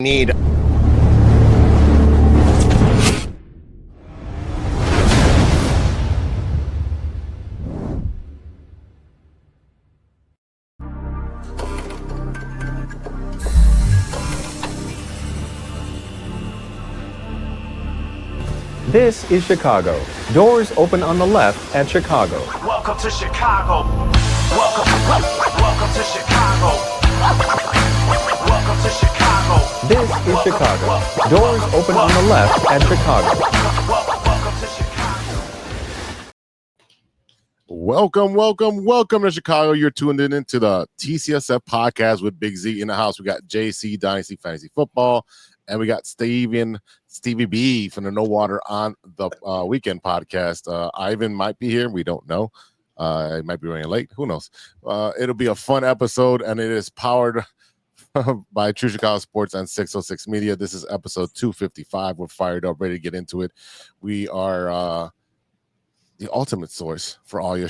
need. This is Chicago. Doors open on the left at Chicago. Welcome to Chicago. Welcome to Chicago. Welcome to Chicago. This is Chicago. Doors open on the left at Chicago. Welcome to Chicago. Welcome to Chicago. You're tuned into the TCSF podcast with Big Z in the house. We got JC Dynasty Fantasy Football, and we got Stevie B from the No Water on the Weekend podcast. Ivan might be here. We don't know. It might be running late. Who knows? It'll be a fun episode, and it is powered by True Chicago Sports and 606 Media. This is episode 255. We're fired up, ready to get into it. We are the ultimate source for all your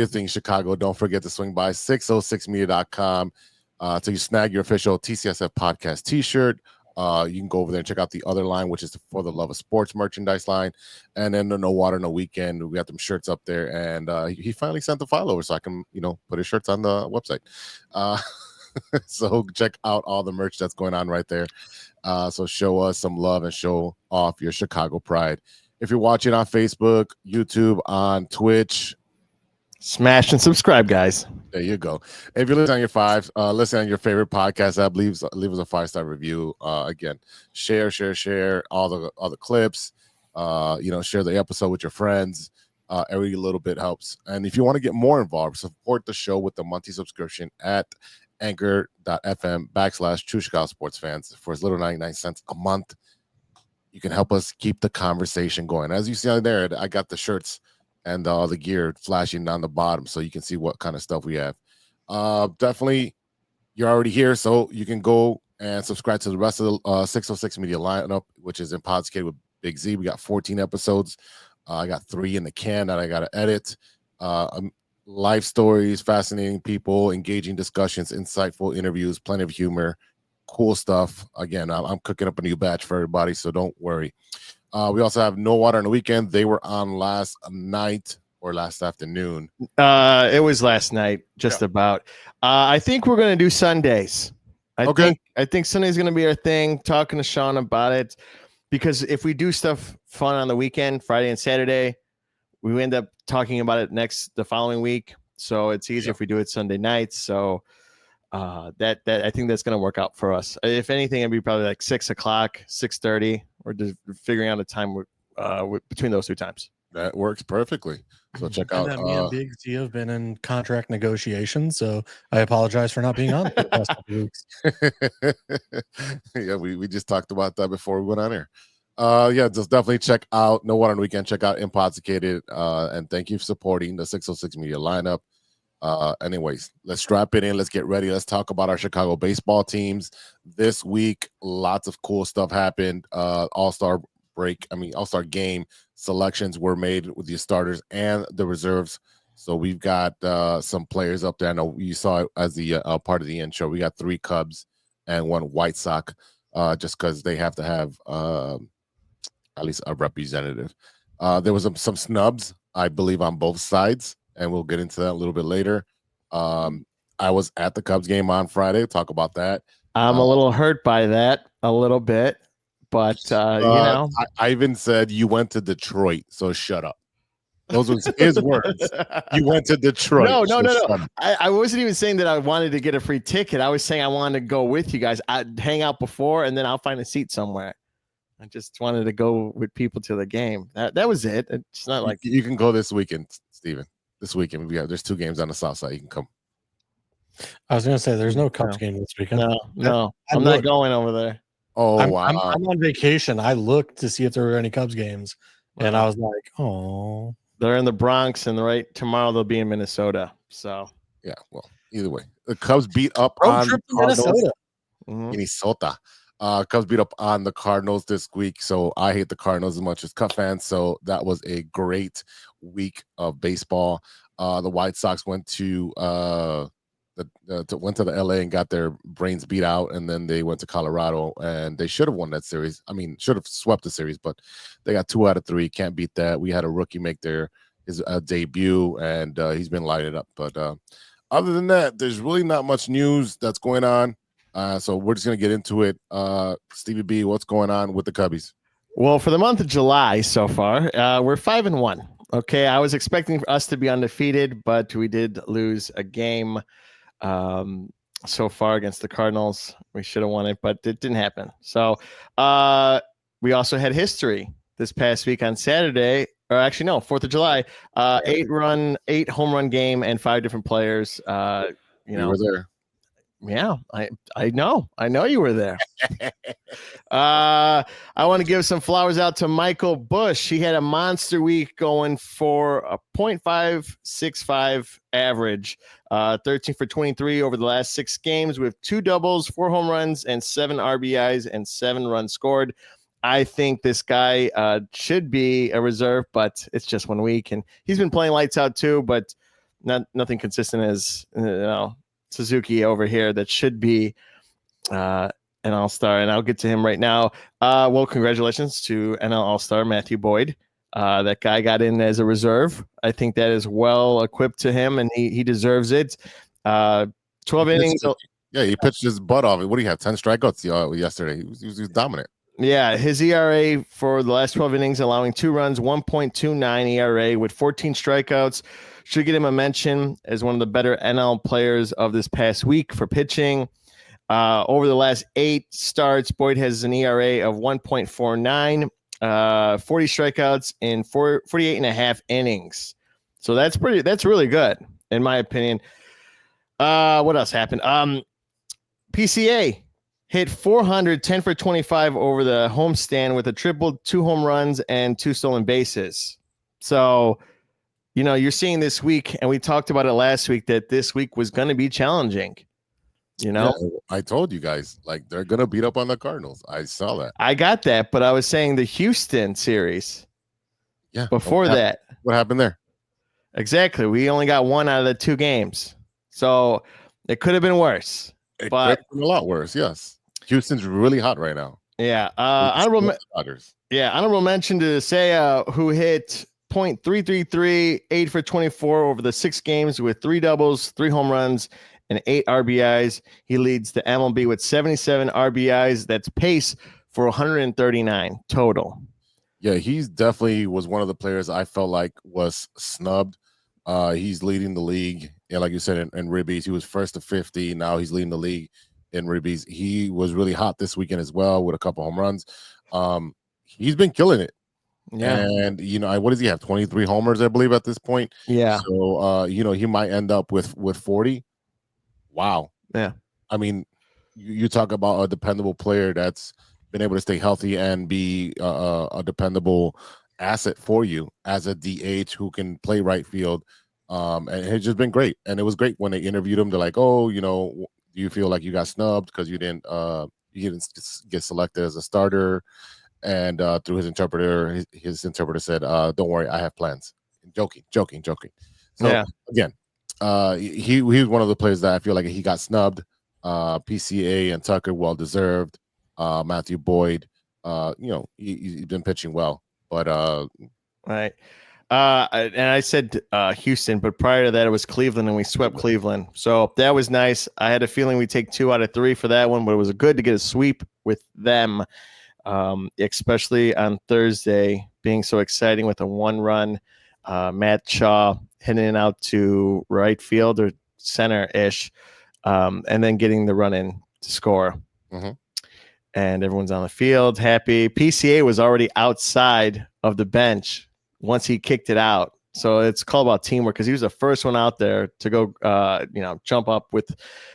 things Chicago. Don't forget to swing by 606media.com to snag your official TCSF podcast t-shirt. You can go over there and check out the other line, which is For the Love of Sports merchandise line. And then the No Water, No Weekend. We got them shirts up there. And he finally sent the file over so I can, put his shirts on the website. So check out all the merch that's going on right there. So show us some love and show off your Chicago pride. If you're watching on Facebook, YouTube, on Twitch, Smash and subscribe, guys. there you go. If you're listening on your favorite podcast app, leave us a 5-star review. Again, share all the clips. Share the episode with your friends. Every little bit helps. And if you want to get more involved, support the show with the monthly subscription at anchor.fm/truechicagosportsfans for as little 99 cents a month. You can help us keep the conversation going. As you see on there, I got the shirts and all the gear flashing down the bottom so you can see what kind of stuff we have. Definitely, you're already here, so you can go and subscribe to the rest of the 606 Media lineup, which is in Podskate with Big Z. We got 14 episodes. I got 3 in the can that I got to edit. Life stories, fascinating people, engaging discussions, insightful interviews, plenty of humor, cool stuff. Again, I'm cooking up a new batch for everybody, so don't worry. We also have No Water on the Weekend. They were on last night or last afternoon. It was last night, just about. I think we're going to do Sundays. I think Sunday's going to be our thing, talking to Sean about it. Because if we do stuff fun on the weekend, Friday and Saturday, we end up talking about it the following week. So it's easier if we do it Sunday nights. So that I think that's going to work out for us. If anything, it'd be probably like 6 o'clock, 6:30. We're just figuring out a time between those two times. That works perfectly. So check out. Me and Big Z have been in contract negotiations, so I apologize for not being on the past couple weeks. Yeah, we just talked about that before we went on air. Just definitely check out No Water on the Weekend. Check out Impossicated, and thank you for supporting the 606 Media lineup. Anyways, let's strap it in. Let's get ready. Let's talk about our Chicago baseball teams this week. Lots of cool stuff happened. All-Star game selections were made with the starters and the reserves. So we've got some players up there. I know you saw it as the part of the intro. We got 3 Cubs and 1 Whitessox, just because they have to have at least a representative. There was some snubs, I believe, on both sides, and we'll get into that a little bit later. I was at the Cubs game on Friday. Talk about that. I'm a little hurt by that, a little bit. But, Ivan said you went to Detroit, so shut up. Those were his words. You went to Detroit. No. I wasn't even saying that I wanted to get a free ticket. I was saying I wanted to go with you guys. I'd hang out before, and then I'll find a seat somewhere. I just wanted to go with people to the game. That was it. It's not like you can go this weekend, Steven. This weekend, there's 2 games on the south side. You can come. I was going to say there's no Cubs game this weekend. No, I'm not going over there. Oh, I'm, wow. I'm on vacation. I looked to see if there were any Cubs games, and I was like, oh. They're in the Bronx, and tomorrow they'll be in Minnesota. So yeah, well, either way, the Cubs beat up on Minnesota. Minnesota. Cubs beat up on the Cardinals this week, so I hate the Cardinals as much as Cub fans. So that was a great week of baseball. The White Sox went to went to the LA and got their brains beat out, and then they went to Colorado, and they should have won that series. I mean, should have swept the series, but they got 2 out of 3. Can't beat that. We had a rookie make his debut, and he's been lighted up. But other than that, there's really not much news that's going on. So we're just gonna get into it. Stevie B, what's going on with the Cubbies? Well, for the month of July so far, we're 5-1. Okay, I was expecting us to be undefeated, but we did lose a game so far against the Cardinals. We should have won it, but it didn't happen. So we also had history this past week on Saturday, or actually no, 4th of July. 8 home run game and 5 different players. You were there. Yeah, I know you were there. I want to give some flowers out to Michael Bush. He had a monster week going for a .565 average, 13 for 23 over the last 6 games with 2 doubles, 4 home runs, and 7 RBIs and 7 runs scored. I think this guy should be a reserve, but it's just 1 week, and he's been playing lights out too, but nothing consistent as Suzuki over here that should be an all-star, and I'll get to him right now. Well, congratulations to NL all-star Matthew Boyd. That guy got in as a reserve. I think that is well equipped to him, and he deserves it. 12 innings. Yeah, he pitched his butt off. What do you have? 10 strikeouts yesterday. He was dominant. Yeah, his ERA for the last 12 innings, allowing 2 runs, 1.29 ERA with 14 strikeouts. Should get him a mention as one of the better NL players of this past week for pitching. Over the last 8 starts, Boyd has an ERA of 1.49, 40 strikeouts in 48 and a half innings. So that's really good, in my opinion. What else happened? PCA hit 410 for 25 over the homestand with a triple, 2 home runs, and 2 stolen bases. So, you're seeing this week, and we talked about it last week, that this week was going to be challenging. Yeah, I told you guys, they're going to beat up on the Cardinals. I saw that. I got that, but I was saying the Houston series. Yeah. Before that. What happened there? Exactly. We only got 1 out of the 2 games. So it could have been worse. It could have been a lot worse, yes. Houston's really hot right now. Yeah. Honorable mention to Seiya, who hit .333, 8 for 24 over the 6 games with 3 doubles, 3 home runs, and 8 RBIs. He leads the MLB with 77 RBIs. That's pace for 139 total. Yeah, he's definitely was one of the players I felt like was snubbed. He's leading the league. Yeah, like you said, in ribbies. He was first to 50. Now he's leading the league in ribbies. He was really hot this weekend as well with a couple home runs. He's been killing it. Yeah. And, what does he have? 23 homers, I believe, at this point. Yeah. So, he might end up with 40. Wow. Yeah. I mean, you talk about a dependable player that's been able to stay healthy and be a dependable asset for you as a DH who can play right field. And it's just been great. And it was great when they interviewed him. They're like, oh, do you feel like you got snubbed because you didn't get selected as a starter? And through his interpreter, his interpreter said, don't worry, I have plans. Joking. So yeah. Again, he was one of the players that I feel like he got snubbed. PCA and Tucker, well deserved. Matthew Boyd, he's been pitching well, but right. And I said Houston, but prior to that, it was Cleveland, and we swept Cleveland. So that was nice. I had a feeling we'd take 2 out of 3 for that one, but it was good to get a sweep with them, especially on Thursday, being so exciting with a 1-run. Matt Shaw hitting it out to right field or center-ish, and then getting the run in to score. Mm-hmm. And everyone's on the field happy. PCA was already outside of the bench once he kicked it out. So it's called about teamwork because he was the first one out there to go, jump up with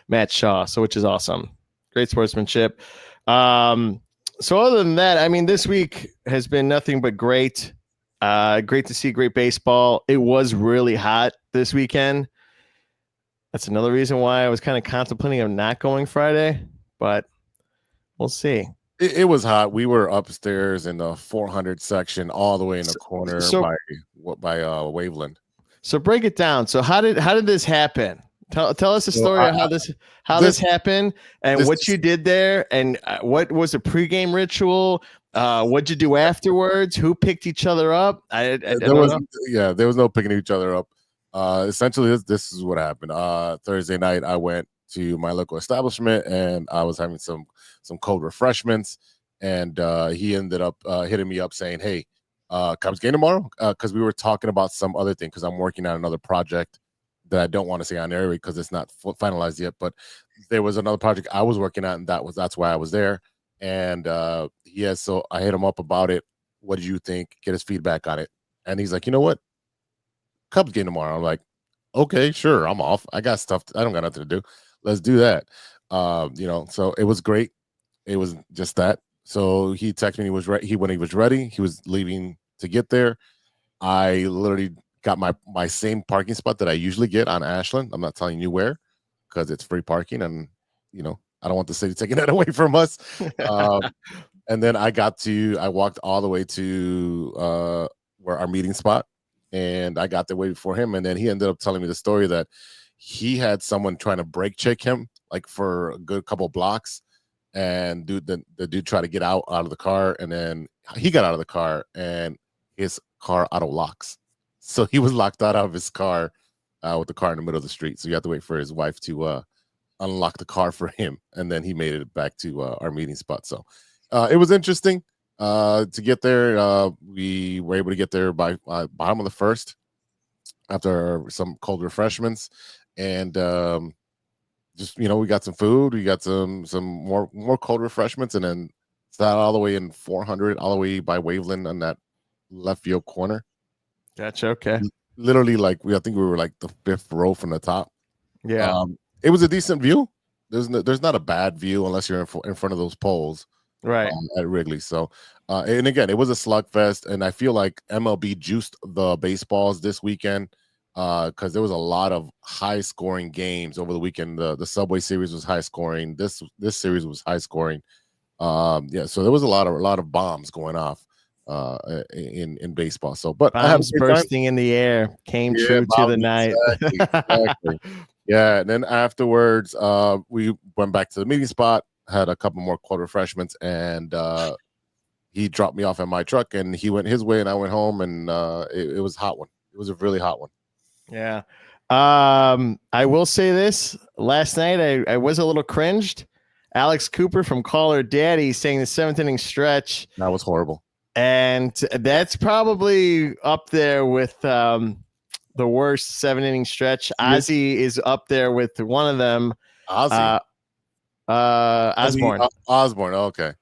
Matt Shaw. So which is awesome. Great sportsmanship. So other than that, I mean, this week has been nothing but great. Great to see great baseball. It was really hot this weekend. That's another reason why I was kind of contemplating of not going Friday, but we'll see. It was hot. We were upstairs in the 400 section, all the way in the corner by Waveland. So break it down. So how did this happen? Tell us the So story of how this happened and this what is- you did there, and what was the pregame ritual. What'd you do afterwards? Who picked each other up? I there was no picking each other up. Essentially, this is what happened. Thursday night, I went to my local establishment and I was having some cold refreshments, and he ended up hitting me up saying, "Hey, Cubs game tomorrow?" Because we were talking about some other thing, because I'm working on another project that I don't want to say on air because it's not finalized yet. But there was another project I was working on, and that's why I was there. And so I hit him up about it. What did you think? Get his feedback on it. And he's like, "You know what? Cubs game tomorrow." I'm like, "Okay, sure. I'm off. I got stuff. I don't got nothing to do. Let's do that." So it was great. It was just that. So he texted me. He was ready. When he was ready, he was leaving to get there. I literally got my same parking spot that I usually get on Ashland. I'm not telling you where, because it's free parking, and I don't want the city taking that away from us. And then I walked all the way to where our meeting spot, and I got there way before him. And then he ended up telling me the story that he had someone trying to brake check him like for a good couple blocks, and the dude tried to get out of the car, and then he got out of the car, and his car auto locks, so he was locked out of his car with the car in the middle of the street. So you have to wait for his wife to unlock the car for him, and then he made it back to our meeting spot. So it was interesting to get there. We were able to get there by bottom of the first after some cold refreshments, and we got some food, we got some more cold refreshments, and then sat all the way in 400, all the way by Waveland on that left field corner. Gotcha. Okay. Literally, I think we were like the fifth row from the top. Yeah. It was a decent view. There's not a bad view unless you're in front of those poles, right. At Wrigley. So, and again, it was a slugfest, and I feel like MLB juiced the baseballs this weekend because there was a lot of high scoring games over the weekend. The Subway Series was high scoring. This series was high scoring. So there was a lot of bombs going off in baseball. So, but bombs bursting in the air came true to the night. Exactly. Yeah, and then afterwards, we went back to the meeting spot, had a couple more cold refreshments, and he dropped me off at my truck, and he went his way, and I went home, and it was a hot one. It was a really hot one. Yeah. I will say this. Last night, I was a little cringed. Alex Cooper from Caller Daddy saying the 7th inning stretch. That was horrible. And that's probably up there with the worst 7-inning stretch. Ozzy is up there with one of them. Ozzy. Osborne. Osborne. Okay.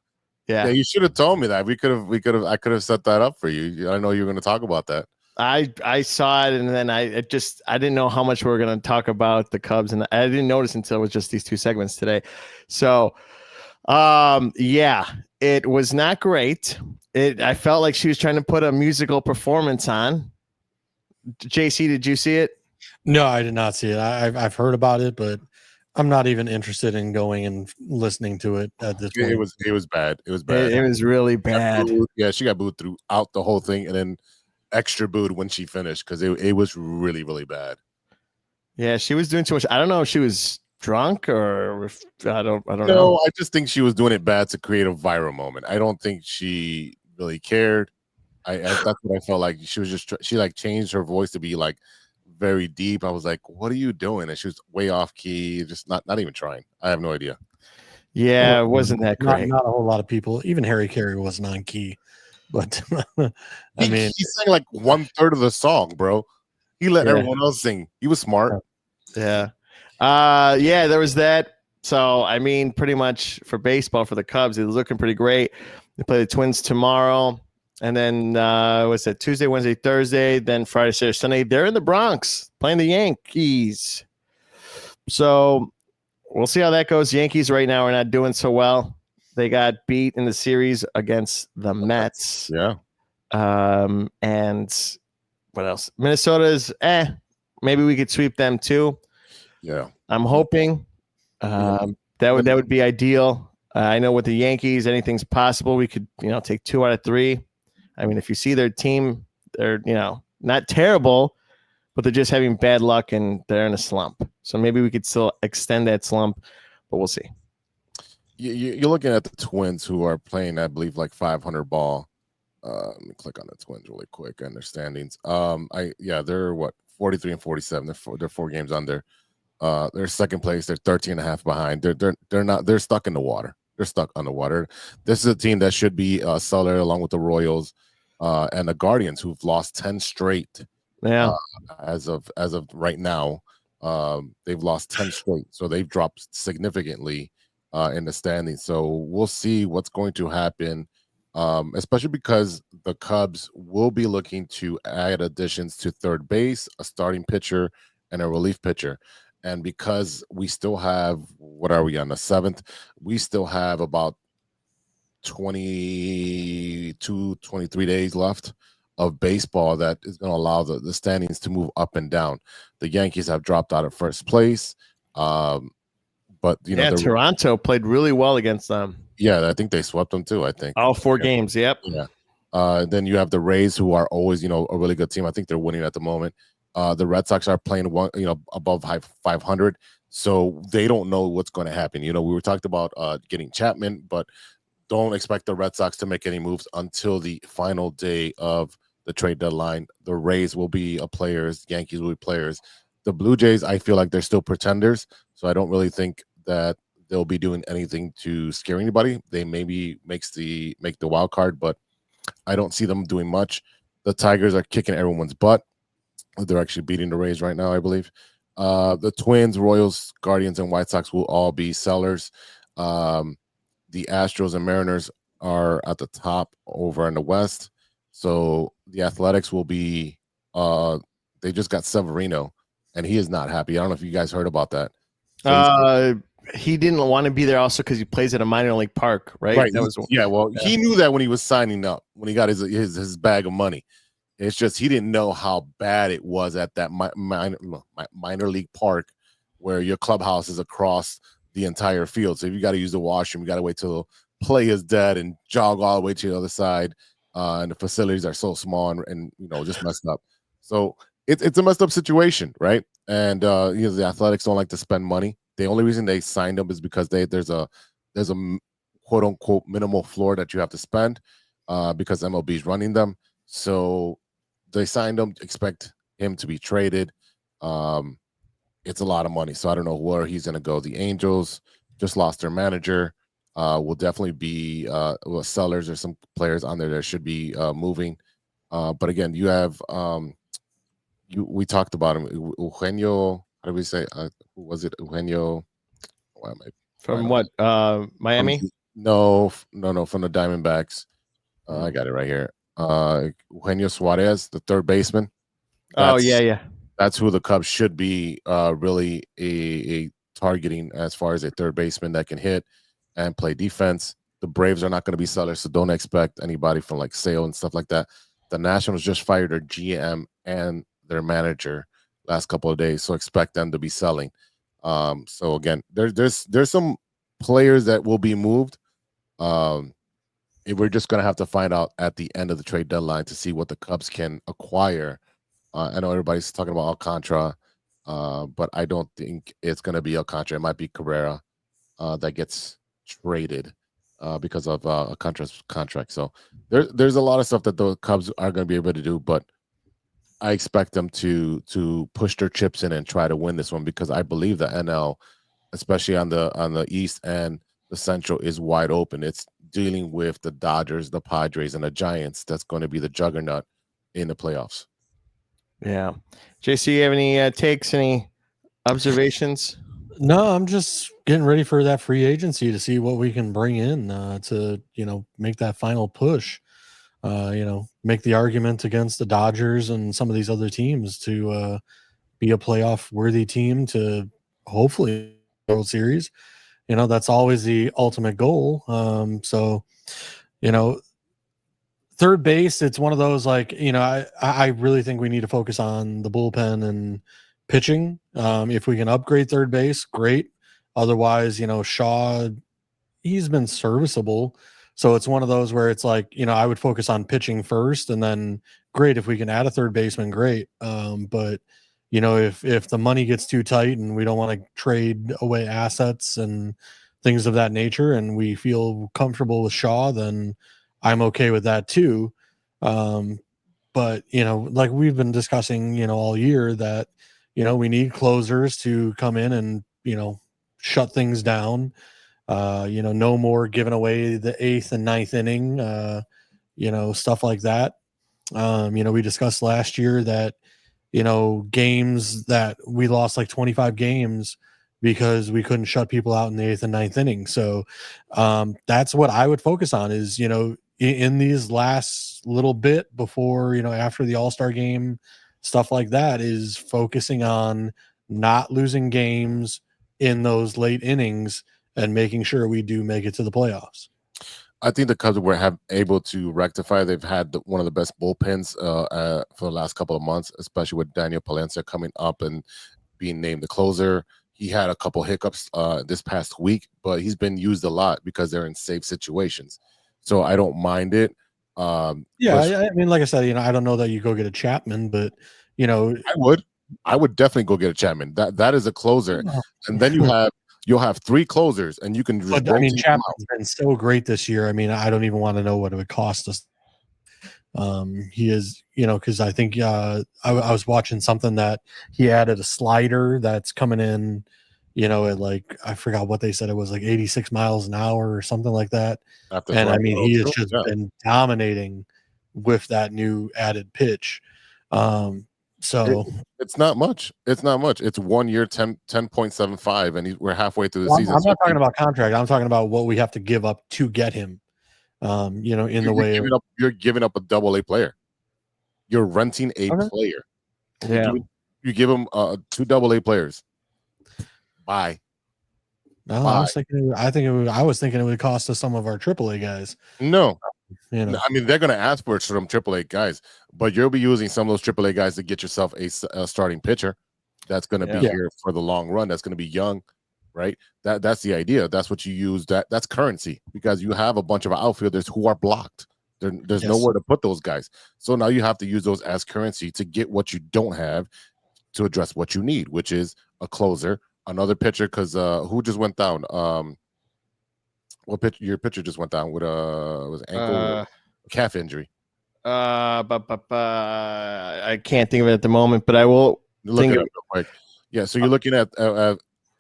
Yeah. You should have told me that. I could have set that up for you. I know you were going to talk about that. I saw it, and then I didn't know how much we were going to talk about the Cubs, and I didn't notice until it was just these two segments today. So, it was not great. I felt like she was trying to put a musical performance on. JC, did you see it? No, I did not see it. I've heard about it, but I'm not even interested in going and listening to it at this point. It was bad. It was bad. It was really bad. Yeah, she got booed throughout the whole thing, and then extra booed when she finished because it was really, really bad. Yeah, she was doing too much. I don't know if she was drunk or if, I don't know. No, I just think she was doing it bad to create a viral moment. I don't think she really cared. That's what I felt like. She was she changed her voice to be like very deep. I was like, what are you doing? And she was way off key, just not even trying. I have no idea. Yeah, it wasn't that great. Not a whole lot of people. Even Harry Carey wasn't on key. But he sang like 1/3 of the song, bro. He let everyone else sing. He was smart. Yeah. There was that. So, I mean, pretty much for baseball for the Cubs, it was looking pretty great. They play the Twins tomorrow. And then what's that? Tuesday, Wednesday, Thursday, then Friday, Saturday, Sunday. They're in the Bronx playing the Yankees. So we'll see how that goes. Yankees right now are not doing so well. They got beat in the series against the Mets. Yeah. And what else? Minnesota's maybe we could sweep them too. Yeah. I'm hoping that would be ideal. I know with the Yankees, anything's possible. We could, take 2 out of 3. I mean, if you see their team, they're, not terrible, but they're just having bad luck and they're in a slump. So maybe we could still extend that slump, but we'll see. You're looking at the Twins, who are playing, I believe, like 500 ball. Let me click on the Twins really quick and their standings. They're what, 43 and 47. They're 4 games under. They're second place. They're 13 and a half behind. They're stuck in the water. They're stuck underwater. This is a team that should be seller along with the Royals and the Guardians, who've lost 10 straight. Yeah. As of right now, they've lost 10 straight, so they've dropped significantly in the standings. So we'll see what's going to happen, especially because the Cubs will be looking to add additions to third base, a starting pitcher, and a relief pitcher. And because we still have, what are we on the 7th? We still have about 22, 23 days left of baseball that is going to allow the standings to move up and down. The Yankees have dropped out of first place. But Toronto played really well against them. Yeah, I think they swept them too. I think all 4 games. Yep. Yeah. Then you have the Rays, who are always, a really good team. I think they're winning at the moment. The Red Sox are playing above 500, so they don't know what's going to happen. We were talked about getting Chapman, but don't expect the Red Sox to make any moves until the final day of the trade deadline. The Rays will be players. Yankees will be players. The Blue Jays, I feel like they're still pretenders, so I don't really think that they'll be doing anything to scare anybody. They maybe make the wild card, but I don't see them doing much. The Tigers are kicking everyone's butt. They're actually beating the Rays right now, I believe. The Twins, Royals, Guardians, and White Sox will all be sellers. The Astros and Mariners are at the top over in the West. So the Athletics will be they just got Severino, and he is not happy. I don't know if you guys heard about that. So he didn't want to be there also because he plays at a minor league park, right? Right. Well, he knew that when he was signing up, when he got his bag of money. It's just he didn't know how bad it was at that minor league park where your clubhouse is across the entire field. So if you got to use the washroom, you got to wait till the play is dead and jog all the way to the other side. And the facilities are so small and just messed up. So it's a messed up situation, right? And the Athletics don't like to spend money. The only reason they signed him is because there's a quote unquote minimal floor that you have to spend because MLB is running them. So they signed him, expect him to be traded. It's a lot of money, so I don't know where he's going to go. The Angels just lost their manager. Will definitely be sellers or some players on there that should be moving. But again, you have we talked about him, Eugenio. How do we say? Who was it? Eugenio. From what? Miami? No, from the Diamondbacks. I got it right here. Eugenio Suarez, the third baseman. That's who the Cubs should be really a targeting as far as a third baseman that can hit and play defense. The Braves are not going to be sellers, so don't expect anybody from like Sale and stuff like that. The Nationals just fired their GM and their manager last couple of days, so expect them to be selling. So again, there's some players that will be moved. We're just going to have to find out at the end of the trade deadline to see what the Cubs can acquire. I know everybody's talking about Alcantara, but I don't think it's going to be Alcantara. It might be Cabrera that gets traded because of Alcantara's contract. So there's a lot of stuff that the Cubs are going to be able to do, but I expect them to push their chips in and try to win this one because I believe the NL, especially on the East and the Central, is wide open. It's dealing with the Dodgers, the Padres, and the Giants. That's going to be the juggernaut in the playoffs. Yeah. JC, you have any takes, any observations? No, I'm just getting ready for that free agency to see what we can bring in to, make that final push. Make the argument against the Dodgers and some of these other teams to be a playoff worthy team to hopefully World Series. That's always the ultimate goal. Third base, it's one of those I really think we need to focus on the bullpen and pitching. If we can upgrade third base, great. Otherwise, Shaw, he's been serviceable. So it's one of those where it's I would focus on pitching first, and then great if we can add a third baseman, great. But you know, if the money gets too tight and we don't want to trade away assets and things of that nature, and we feel comfortable with Shaw, then I'm okay with that too. But you know, like we've been discussing, you know, all year that, you know, we need closers to come in and, you know, shut things down. You know, no more giving away the 8th and 9th inning, you know, stuff like that. You know, we discussed last year that, you know, games that we lost like 25 games because we couldn't shut people out in the 8th and 9th inning. So that's what I would focus on is, you know, in these last little bit before, you know, after the All-Star game, stuff like that, is focusing on not losing games in those late innings and making sure we do make it to the playoffs. I think the Cubs were able to rectify. They've had one of the best bullpens for the last couple of months, especially with Daniel Palencia coming up and being named the closer. He had a couple hiccups this past week, but he's been used a lot because they're in safe situations. So I don't mind it. I mean, like I said, you know, I don't know that you go get a Chapman, but you know, I would definitely go get a Chapman. That is a closer, and then you'll have 3 closers, and you can. But I mean, Chapman's been so great this year. I mean, I don't even want to know what it would cost us. He is, you know, because I think I was watching something that he added a slider that's coming in, you know, at like, I forgot what they said, it was like 86 miles an hour or something like that. And I mean, he has just been dominating with that new added pitch. So it's not much. It's not much. It's 1 year, 10.75, and we're halfway through the season. I'm not talking about contract. I'm talking about what we have to give up to get him. You know, you're giving up a double-A player. You're renting a player. Yeah, you give him 2 double-A players. Bye. No, I was thinking it would cost us some of our AAA guys. No, you know, I mean, they're going to ask for it from AAA guys, but you'll be using some of those AAA guys to get yourself a starting pitcher that's going to be here for the long run. That's going to be young, right? That's the idea. That's what you use. That's currency, because you have a bunch of outfielders who are blocked. There's nowhere to put those guys. So now you have to use those as currency to get what you don't have to address what you need, which is a closer, another pitcher. Because who just went down? Your pitcher just went down with was ankle calf injury. I can't think of it at the moment, but I will Look it up real quick. Yeah, so you're looking at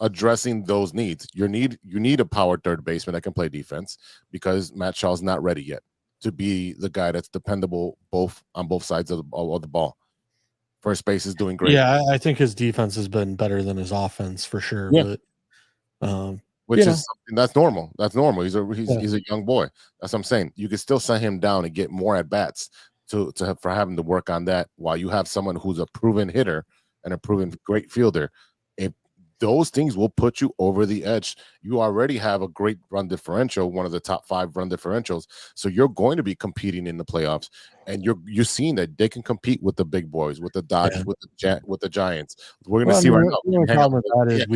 addressing those needs. You need a power third baseman that can play defense, because Matt Shaw's not ready yet to be the guy that's dependable on both sides of the ball. First base is doing great. Yeah, I think his defense has been better than his offense for sure. Yeah. But which is something that's normal. That's normal. He's a young boy. That's what I'm saying. You can still send him down and get more at bats for having to work on that, while you have someone who's a proven hitter and a proven great fielder. If those things will put you over the edge. You already have a great run differential, one of the top 5 run differentials. So you're going to be competing in the playoffs, and you're seeing that they can compete with the big boys, with the Dodgers, with the Giants. We're going to see right now. The problem with that is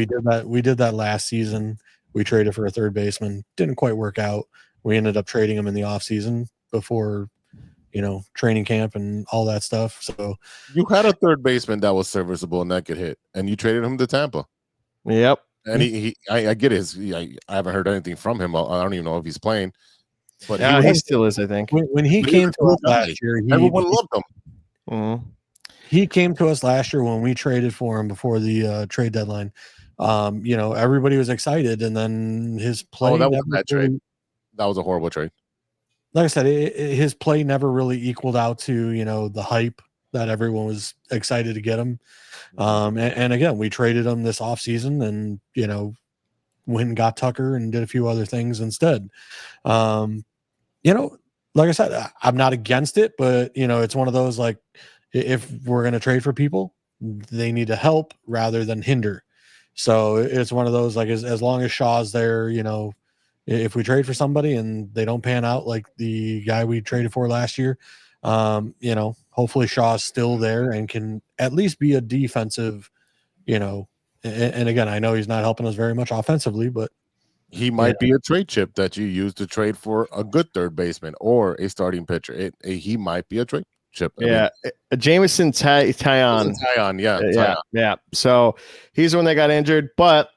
we did that last season. We traded for a third baseman. Didn't quite work out. We ended up trading him in the offseason before, you know, training camp and all that stuff. So you had a third baseman that was serviceable and that could hit, and you traded him to Tampa. Yep. And I get it. I haven't heard anything from him. I don't even know if he's playing. But he still is, I think. When he came to us last year, everyone loved him. Mm-hmm. He came to us last year when we traded for him before the trade deadline. You know, everybody was excited, and then his play. That was a bad trade. That was a horrible trade. Like I said, his play never really equaled out to, you know, the hype that everyone was excited to get him. And again, we traded him this offseason, and, you know, went and got Tucker and did a few other things instead. You know, like I said, I'm not against it, but, you know, it's one of those, like, if we're going to trade for people, they need to help rather than hinder. So it's one of those, like, as long as Shaw's there, you know, if we trade for somebody and they don't pan out like the guy we traded for last year, you know, hopefully Shaw's still there and can at least be a defensive, you know, and again, I know he's not helping us very much offensively, but he might be a trade chip that you use to trade for a good third baseman or a starting pitcher. He might be a trade. Chip. Yeah, Jameson Tyon. Yeah. So he's the one that got injured, but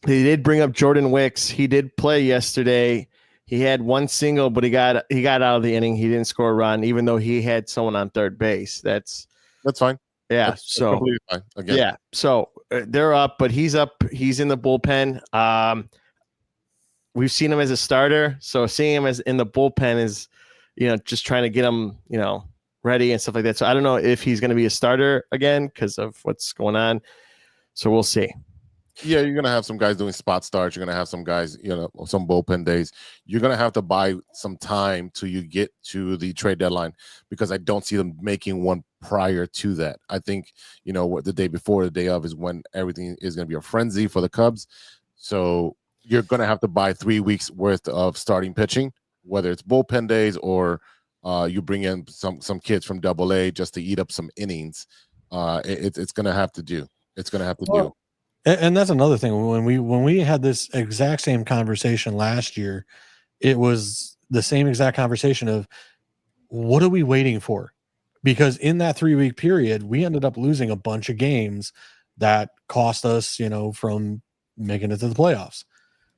they did bring up Jordan Wicks. He did play yesterday. He had one single, but he got out of the inning. He didn't score a run, even though he had someone on third base. That's fine. Yeah. That's completely fine. Again. Yeah. So they're up, but he's up. He's in the bullpen. We've seen him as a starter, so seeing him as in the bullpen is, just trying to get him, ready and stuff like that. So I don't know if he's going to be a starter again because of what's going on. So we'll see. Yeah, you're going to have some guys doing spot starts. You're going to have some guys, some bullpen days. You're going to have to buy some time till you get to the trade deadline because I don't see them making one prior to that. I think, what the day before, the day of is when everything is going to be a frenzy for the Cubs. So you're going to have to buy 3 weeks worth of starting pitching, whether it's bullpen days or you bring in some kids from AA just to eat up some innings. It's going to have to do. It's going to have to do. And that's another thing. When we had this exact same conversation last year, it was the same exact conversation of what are we waiting for? Because in that 3 week period, we ended up losing a bunch of games that cost us, from making it to the playoffs.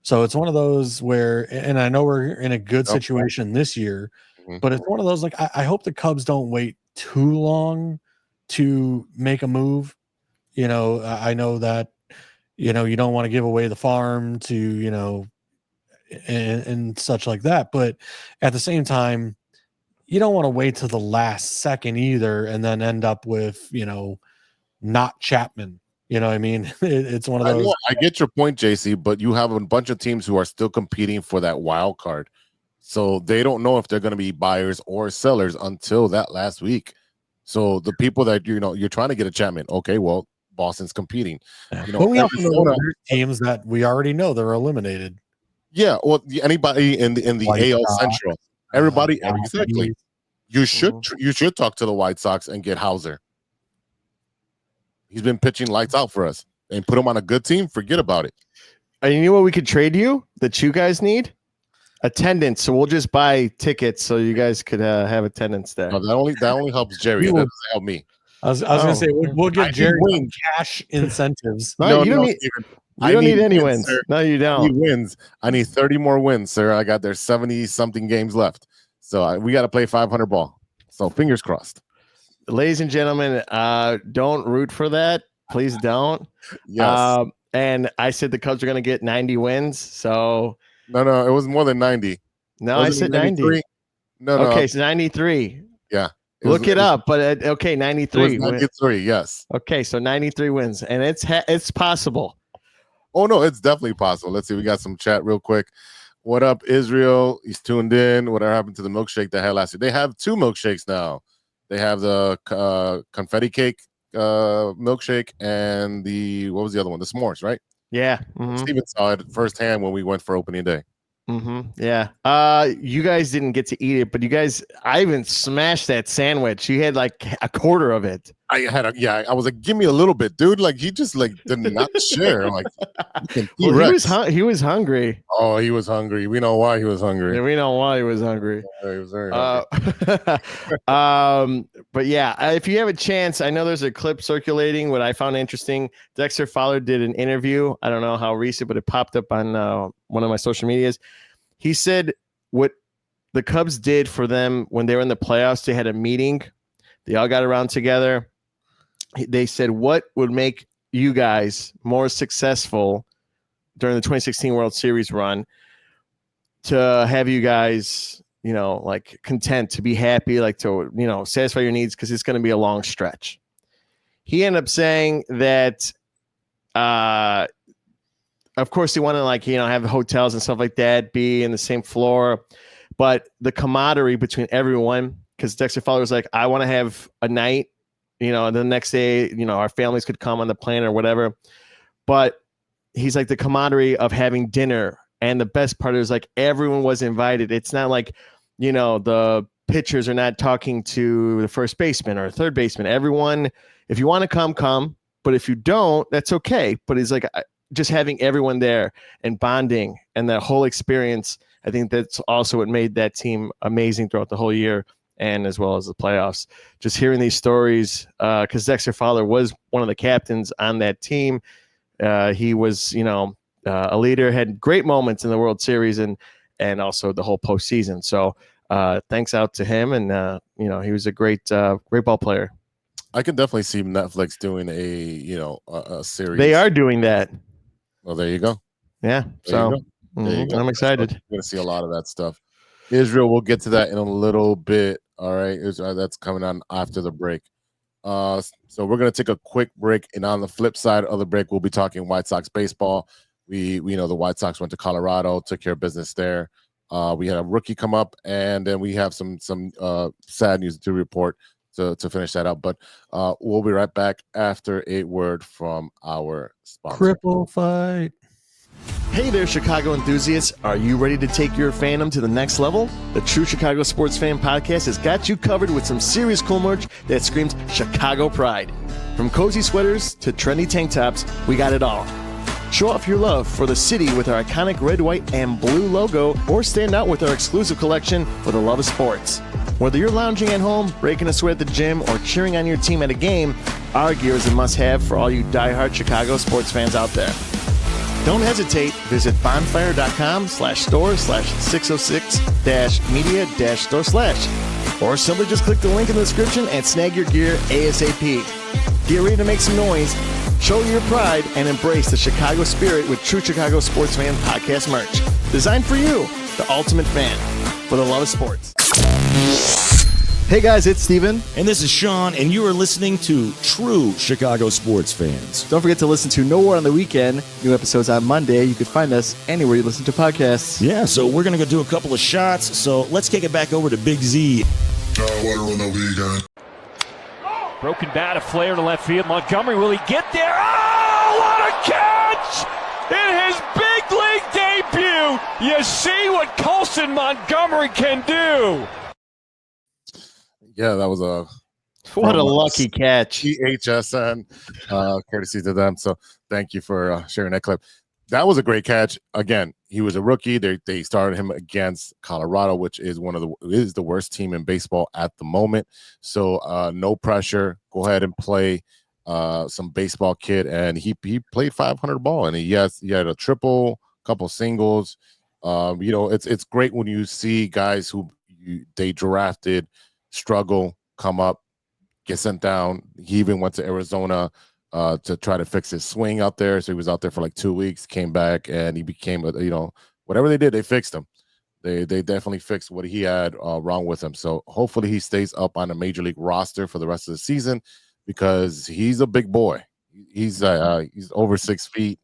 So it's one of those where, and I know we're in a good situation this year, but it's one of those, like, I hope the Cubs don't wait too long to make a move. I know that, you don't want to give away the farm to, and such like that. But at the same time, you don't want to wait till the last second either and then end up with, not Chapman. You know what I mean? It's one of those. I get your point, JC, but you have a bunch of teams who are still competing for that wild card. So they don't know if they're going to be buyers or sellers until that last week. So the people that, you're trying to get a Chapman. Okay, well, Boston's competing. But we also know there's teams that we already know they're eliminated. Yeah, well, anybody in the AL Central, everybody, exactly. You should talk to the White Sox and get Hauser. He's been pitching lights out for us, and put him on a good team. Forget about it. And you know what we could trade you that you guys need? Attendance. So we'll just buy tickets so you guys could have attendance there. No, that only helps Jerry. That doesn't help me. I was going to say we'll give Jerry some cash incentives. No, you don't need any wins. Sir. No, you don't. I need wins. I need 30 more wins, sir. I got their 70-something games left. So we got to play 500 ball. So fingers crossed. Ladies and gentlemen, don't root for that. Please don't. Yes. And I said the Cubs are going to get 90 wins. So no, it was more than 90. No, I said 90. No. Okay, so 93. Yeah. Look it up, but okay, 93. 93, yes. Okay, so 93 wins, and it's possible. Oh no, it's definitely possible. Let's see, we got some chat real quick. What up, Israel? He's tuned in. Whatever happened to the milkshake they had last year? They have 2 milkshakes now. They have the confetti cake milkshake and what was the other one? The s'mores, right? Yeah. Steven saw it firsthand when we went for opening day. Yeah. You guys didn't get to eat it, but Ivan smashed that sandwich. You had like a quarter of it. I was like, give me a little bit, dude. Like he just did not share. I'm like, he was hungry. Oh, he was hungry. We know why he was hungry. Yeah, we know why he was hungry. Yeah, he was very hungry. But yeah, if you have a chance, I know there's a clip circulating. What I found interesting, Dexter Fowler did an interview. I don't know how recent, but it popped up on one of my social medias. He said what the Cubs did for them when they were in the playoffs. They had a meeting. They all got around together. They said, what would make you guys more successful during the 2016 World Series run to have you guys, like content, to be happy, like to, satisfy your needs because it's going to be a long stretch. He ended up saying that, of course, they want to have hotels and stuff like that, be in the same floor, but the camaraderie between everyone, because Dexter Fowler was like, I want to have a night, the next day, our families could come on the plane or whatever. But he's like the camaraderie of having dinner. And the best part is like everyone was invited. It's not like, the pitchers are not talking to the first baseman or third baseman. Everyone, if you want to come. But if you don't, that's okay. But it's like just having everyone there and bonding and that whole experience. I think that's also what made that team amazing throughout the whole year. and as well as the playoffs. Just hearing these stories, because Zach's father was one of the captains on that team. He was, a leader, had great moments in the World Series and also the whole postseason. So thanks out to him, and he was a great ball player. I can definitely see Netflix doing a series. They are doing that. Well, there you go. Yeah. So I'm excited. We're going to see a lot of that stuff. Israel, we'll get to that in a little bit. All right. That's coming on after the break. So we're going to take a quick break. And on the flip side of the break, we'll be talking White Sox baseball. We know the White Sox went to Colorado, took care of business there. We had a rookie come up, and then we have some sad news to report to finish that up. But we'll be right back after a word from our sponsor. Cripple fight. Hey there, Chicago enthusiasts. Are you ready to take your fandom to the next level? The True Chicago Sports Fan Podcast has got you covered with some serious cool merch that screams Chicago pride. From cozy sweaters to trendy tank tops, we got it all. Show off your love for the city with our iconic red, white, and blue logo, or stand out with our exclusive collection for the love of sports. Whether you're lounging at home, breaking a sweat at the gym, or cheering on your team at a game, our gear is a must-have for all you diehard Chicago sports fans out there. Don't hesitate. Visit bonfire.com/store/606-media-store/ or simply just click the link in the description and snag your gear ASAP. Get ready to make some noise, show your pride, and embrace the Chicago spirit with True Chicago Sports Fan Podcast merch. Designed for you, the ultimate fan, for the love of sports. Hey guys, it's Steven. And this is Sean, and you are listening to True Chicago Sports Fans. Don't forget to listen to No War on the Weekend. New episodes on Monday. You can find us anywhere you listen to podcasts. Yeah, so we're going to go do a couple of shots. So let's kick it back over to Big Z. Water on the weekend. Broken bat, a flare to left field. Montgomery, will he get there? Oh, what a catch! In his big league debut, you see what Colson Montgomery can do. Yeah, that was what a lucky catch. THSN, courtesy to them. So thank you for sharing that clip. That was a great catch. Again, he was a rookie. They started him against Colorado, which is the worst team in baseball at the moment. So no pressure. Go ahead and play some baseball, kid. And he played 500 ball, and he had a triple, couple singles. It's great when you see guys who they drafted struggle, come up, get sent down. He even went to Arizona to try to fix his swing out there. So he was out there for like 2 weeks, came back, and he became whatever they did, they fixed him. They definitely fixed what he had wrong with him. So hopefully he stays up on a major league roster for the rest of the season, because he's a big boy. He's over 6 feet,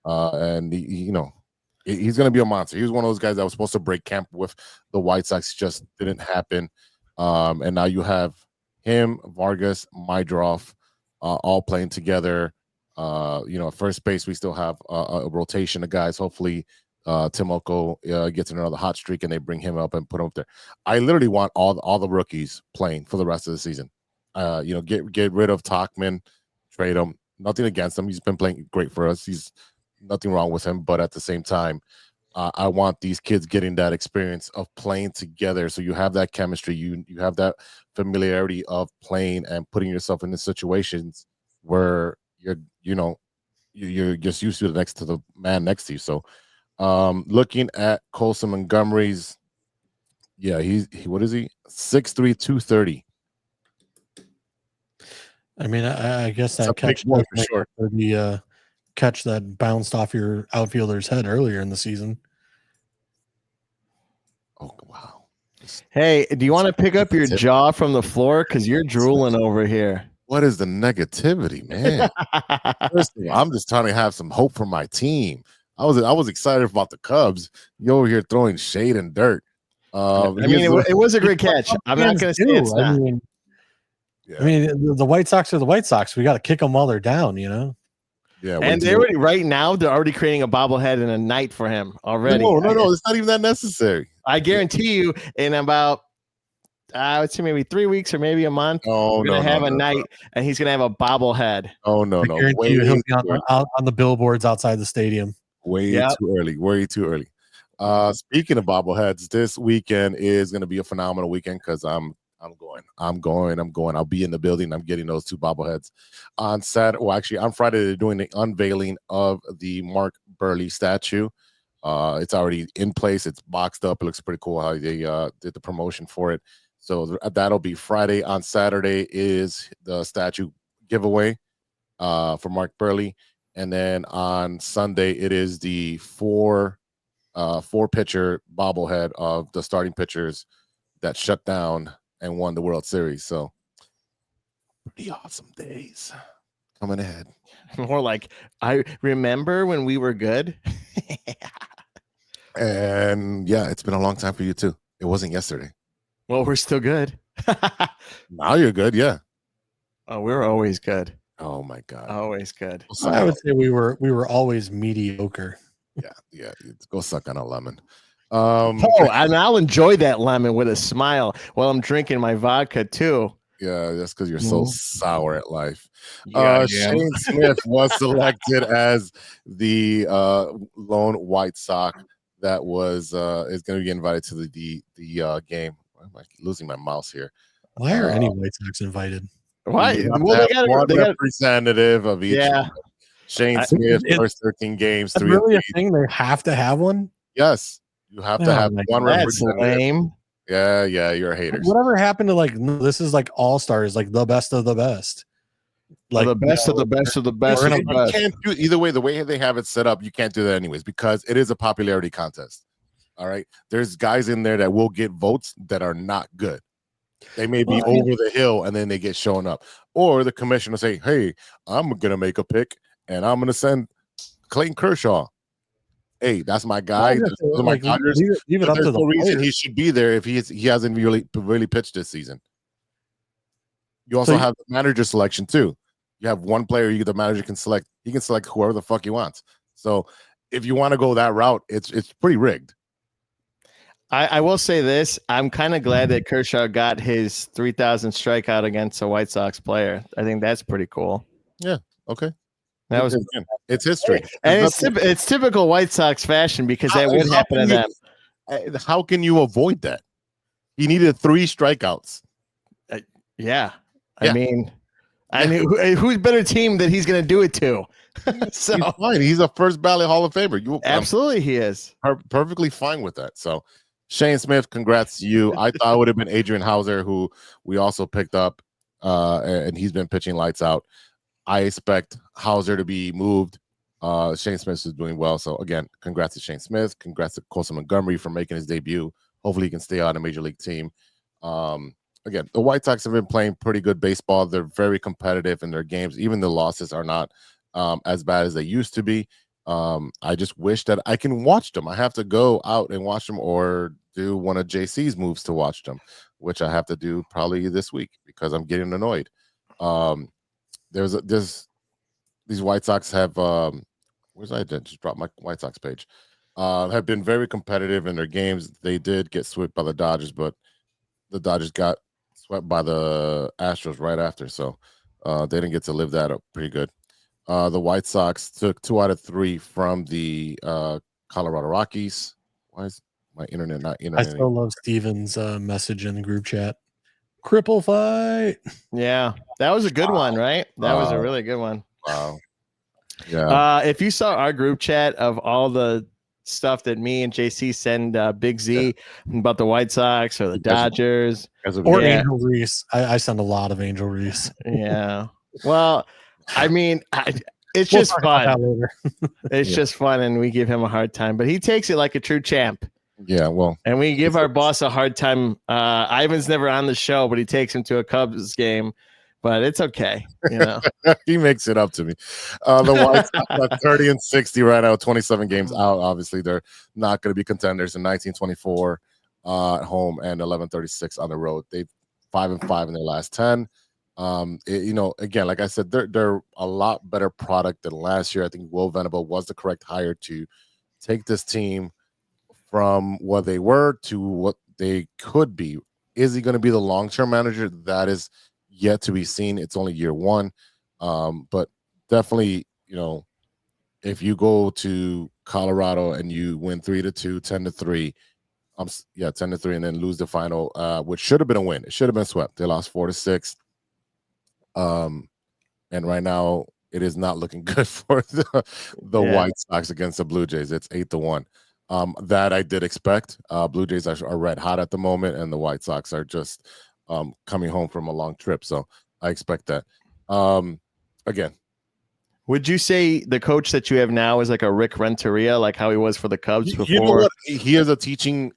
and he's going to be a monster. He was one of those guys that was supposed to break camp with the White Sox, just didn't happen. And now you have him, Vargas, Mydroff, all playing together. First base, we still have a rotation of guys. Hopefully, Timoko gets another hot streak and they bring him up and put him up there. I literally want all the rookies playing for the rest of the season. Get rid of Tachman, trade him. Nothing against him. He's been playing great for us. He's nothing wrong with him. But at the same time, I want these kids getting that experience of playing together. So you have that chemistry, you have that familiarity of playing and putting yourself in the situations where you're just used to the man next to you. So looking at Colson Montgomery's, he what is he? 6'3", 230. I mean, I guess that catch for sure. The catch that bounced off your outfielder's head earlier in the season. Oh, wow. Hey, do you want to pick up your jaw from the floor? Because you're drooling over here. What is the negativity, man? Listen, I'm just trying to have some hope for my team. I was excited about the Cubs. You over here throwing shade and dirt. It was a great catch. I'm not going to say it's not. I mean, the White Sox are the White Sox. We got to kick them while they're down, Yeah, and they're already creating a bobblehead and a night for him already. No, it's not even that necessary. I guarantee you, in about I would say maybe 3 weeks or maybe a month, we're gonna have a night, and he's gonna have a bobblehead. Oh no, I guarantee you he'll be out on the billboards outside the stadium. Way too early. Speaking of bobbleheads, this weekend is going to be a phenomenal weekend because I'm I'm going. I'll be in the building. I'm getting those 2 bobbleheads on Saturday. Well, actually, on Friday, they're doing the unveiling of the Mark Burley statue. It's already in place. It's boxed up. It looks pretty cool how they did the promotion for it. So that'll be Friday. On Saturday is the statue giveaway for Mark Burley. And then on Sunday, it is the 4-pitcher bobblehead of the starting pitchers that shut down and won the World Series. So pretty awesome days coming ahead. More like, I remember when we were good. And yeah, it's been a long time for you too. It wasn't yesterday. Well, we're still good. Now you're good. Yeah. Oh, we're always good. Oh my God. Always good. I would say we were always mediocre. Yeah. Go suck on a lemon. Oh, and I'll enjoy that lemon with a smile while I'm drinking my vodka too. Yeah, that's because you're so sour at life. Yeah, Shane Smith was selected as the lone White Sox that was is going to be invited to the game. Why am I losing my mouse here? Why are any White Sox invited? Why? Well, they got one representative of each. Yeah. Shane Smith, first 13 games. That's really a thing. They have to have one. Yes, you have to have one That's representative. lame. Yeah, you're a hater. Whatever happened to this is like all stars, like the best of the best. Like the best of the best of the best. Of the You best. can't do either way. The way they have it set up, you can't do that anyways because it is a popularity contest. All right, there's guys in there that will get votes that are not good. They may be over the hill and then they get shown up, or the commissioner say, "Hey, I'm gonna make a pick and I'm gonna send Clayton Kershaw. Hey, that's my guy. Those are my Dodgers. Leave it up to There's the no reason players. he should be there if he hasn't really pitched this season." You also have the manager selection too. You have one player the manager can select. He can select whoever the fuck he wants. So if you want to go that route, it's pretty rigged. I will say this. I'm kind of glad that Kershaw got his 3,000 strikeout against a White Sox player. I think that's pretty cool. Yeah. Okay. That was it's history. And it's typical White Sox fashion because that would happen to them. How can you avoid that? He needed 3 strikeouts. Yeah. I mean, who's better team that he's going to do it to? So he's fine. He's a first ballot Hall of Famer. Absolutely, he is perfectly fine with that. So, Shane Smith, congrats to you. I thought it would have been Adrian Hauser, who we also picked up, and he's been pitching lights out. I expect Hauser to be moved. Shane Smith is doing well. So, again, congrats to Shane Smith. Congrats to Colson Montgomery for making his debut. Hopefully, he can stay on a major league team. Again, the White Sox have been playing pretty good baseball. They're very competitive in their games. Even the losses are not as bad as they used to be. I just wish that I can watch them. I have to go out and watch them or do one of JC's moves to watch them, which I have to do probably this week because I'm getting annoyed. These White Sox have where's I just dropped my White Sox page. Have been very competitive in their games. They did get swept by the Dodgers, but the Dodgers got swept by the Astros right after, so they didn't get to live that up pretty good. The White Sox took 2 out of 3 from the Colorado Rockies. Why is my internet not internet? I still love Steven's message in the group chat. Cripple fight. Yeah, that was a good one, right? That was a really good one. Wow. Yeah. If you saw our group chat of all the stuff that me and JC send Big Z about the White Sox or the Dodgers or Angelreese. I send a lot of Angelreese. Yeah. Well, I mean, it's just fun. It's just fun, and we give him a hard time, but he takes it like a true champ. Yeah, well, and we give our boss a hard time. Ivan's never on the show, but he takes him to a Cubs game. But it's okay, you know. He makes it up to me. The White Sox are 30-60 right now, 27 games out. Obviously, they're not going to be contenders in 1924 at home and 11-36 on the road. They've 5-5 in their last 10. Again, like I said, they're a lot better product than last year. I think Will Venable was the correct hire to take this team from what they were to what they could be. Is he going to be the long-term manager? That is yet to be seen. It's only year 1. But definitely, if you go to Colorado and you win 3-2, 10-3, 10-3, and then lose the final, which should have been a win. It should have been swept. They lost 4-6. And right now it is not looking good for the White Sox against the Blue Jays. It's 8-1. That I did expect. Blue Jays are red hot at the moment, and the White Sox are just coming home from a long trip. So I expect that. Again, would you say the coach that you have now is like a Rick Renteria, like how he was for the Cubs before? You know what? He is a teaching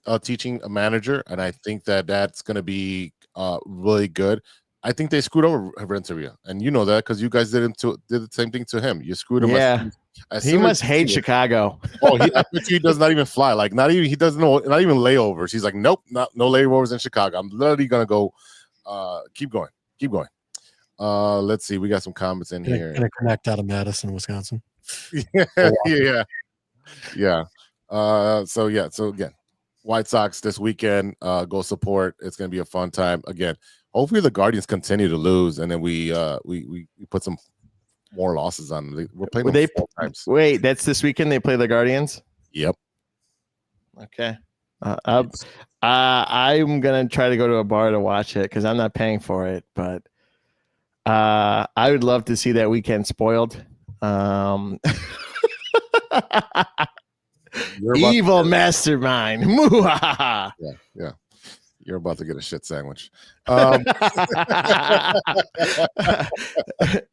manager, and I think that's going to be really good. I think they screwed over Renteria, and you know that because you guys did the same thing to him. You screwed him. Yeah, he must hate Chicago. I bet he does not even fly. Like he doesn't know, not even layovers. He's like, nope, no layovers in Chicago. I'm literally gonna go. Keep going. Let's see. We got some comments in here. Gonna connect out of Madison, Wisconsin. Yeah. So again, White Sox this weekend. Go support. It's gonna be a fun time. Again, hopefully the Guardians continue to lose, and then we put some more losses on them. We're playing them 4 times. Wait, that's this weekend. They play the Guardians. Yep. Okay. I'm gonna try to go to a bar to watch it because I'm not paying for it, but I would love to see that weekend spoiled. Evil mastermind. Yeah. You're about to get a shit sandwich. If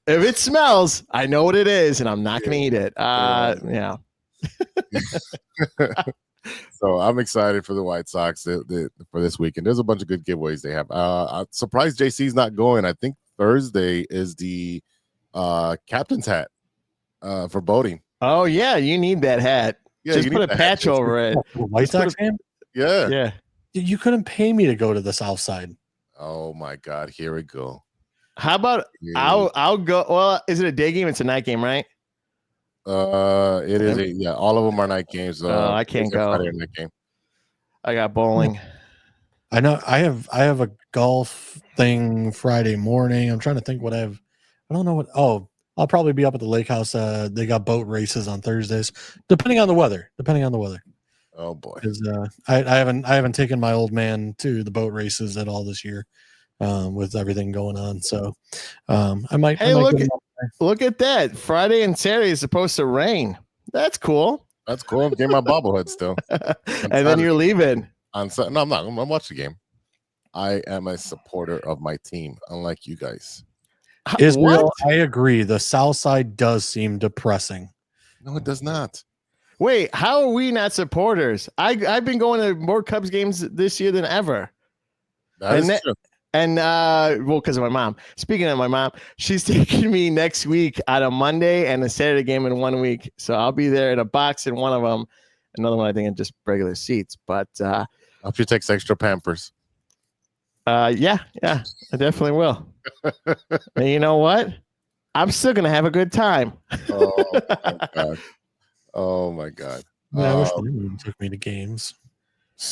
it smells, I know what it is, and I'm not going to eat it. Yeah. So I'm excited for the White Sox for this weekend. There's a bunch of good giveaways they have. I'm surprised JC's not going. I think Thursday is the captain's hat for boating. Oh, yeah. You need that hat. Yeah, just put a patch over it. White Sox game? Yeah. Yeah. You couldn't pay me to go to the South Side. Oh my God! Here we go. How about I'll go? Well, is it a day game? It's a night game, right? It is. All of them are night games. I can't go. Friday night game. I got bowling. I know. I have a golf thing Friday morning. I'm trying to think what I have. I don't know what. Oh, I'll probably be up at the lake house. They got boat races on Thursdays, depending on the weather. Oh boy! I haven't taken my old man to the boat races at all this year, with everything going on. So, I might. Hey, look at that! Friday and Saturday is supposed to rain. That's cool. That's cool. I'm getting my bobblehead still. And then you're leaving. No, I'm not. I'm watching the game. I am a supporter of my team, unlike you guys. Israel, I agree. The South Side does seem depressing. No, it does not. Wait, how are we not supporters? I've been going to more Cubs games this year than ever. That is true. And because of my mom. Speaking of my mom, she's taking me next week on a Monday and a Saturday game in 1 week. So I'll be there in a box in one of them. Another one, I think, in just regular seats. But I hope she takes extra Pampers. Yeah, I definitely will. And you know what? I'm still gonna have a good time. Oh my God. I wish my mom took me to games.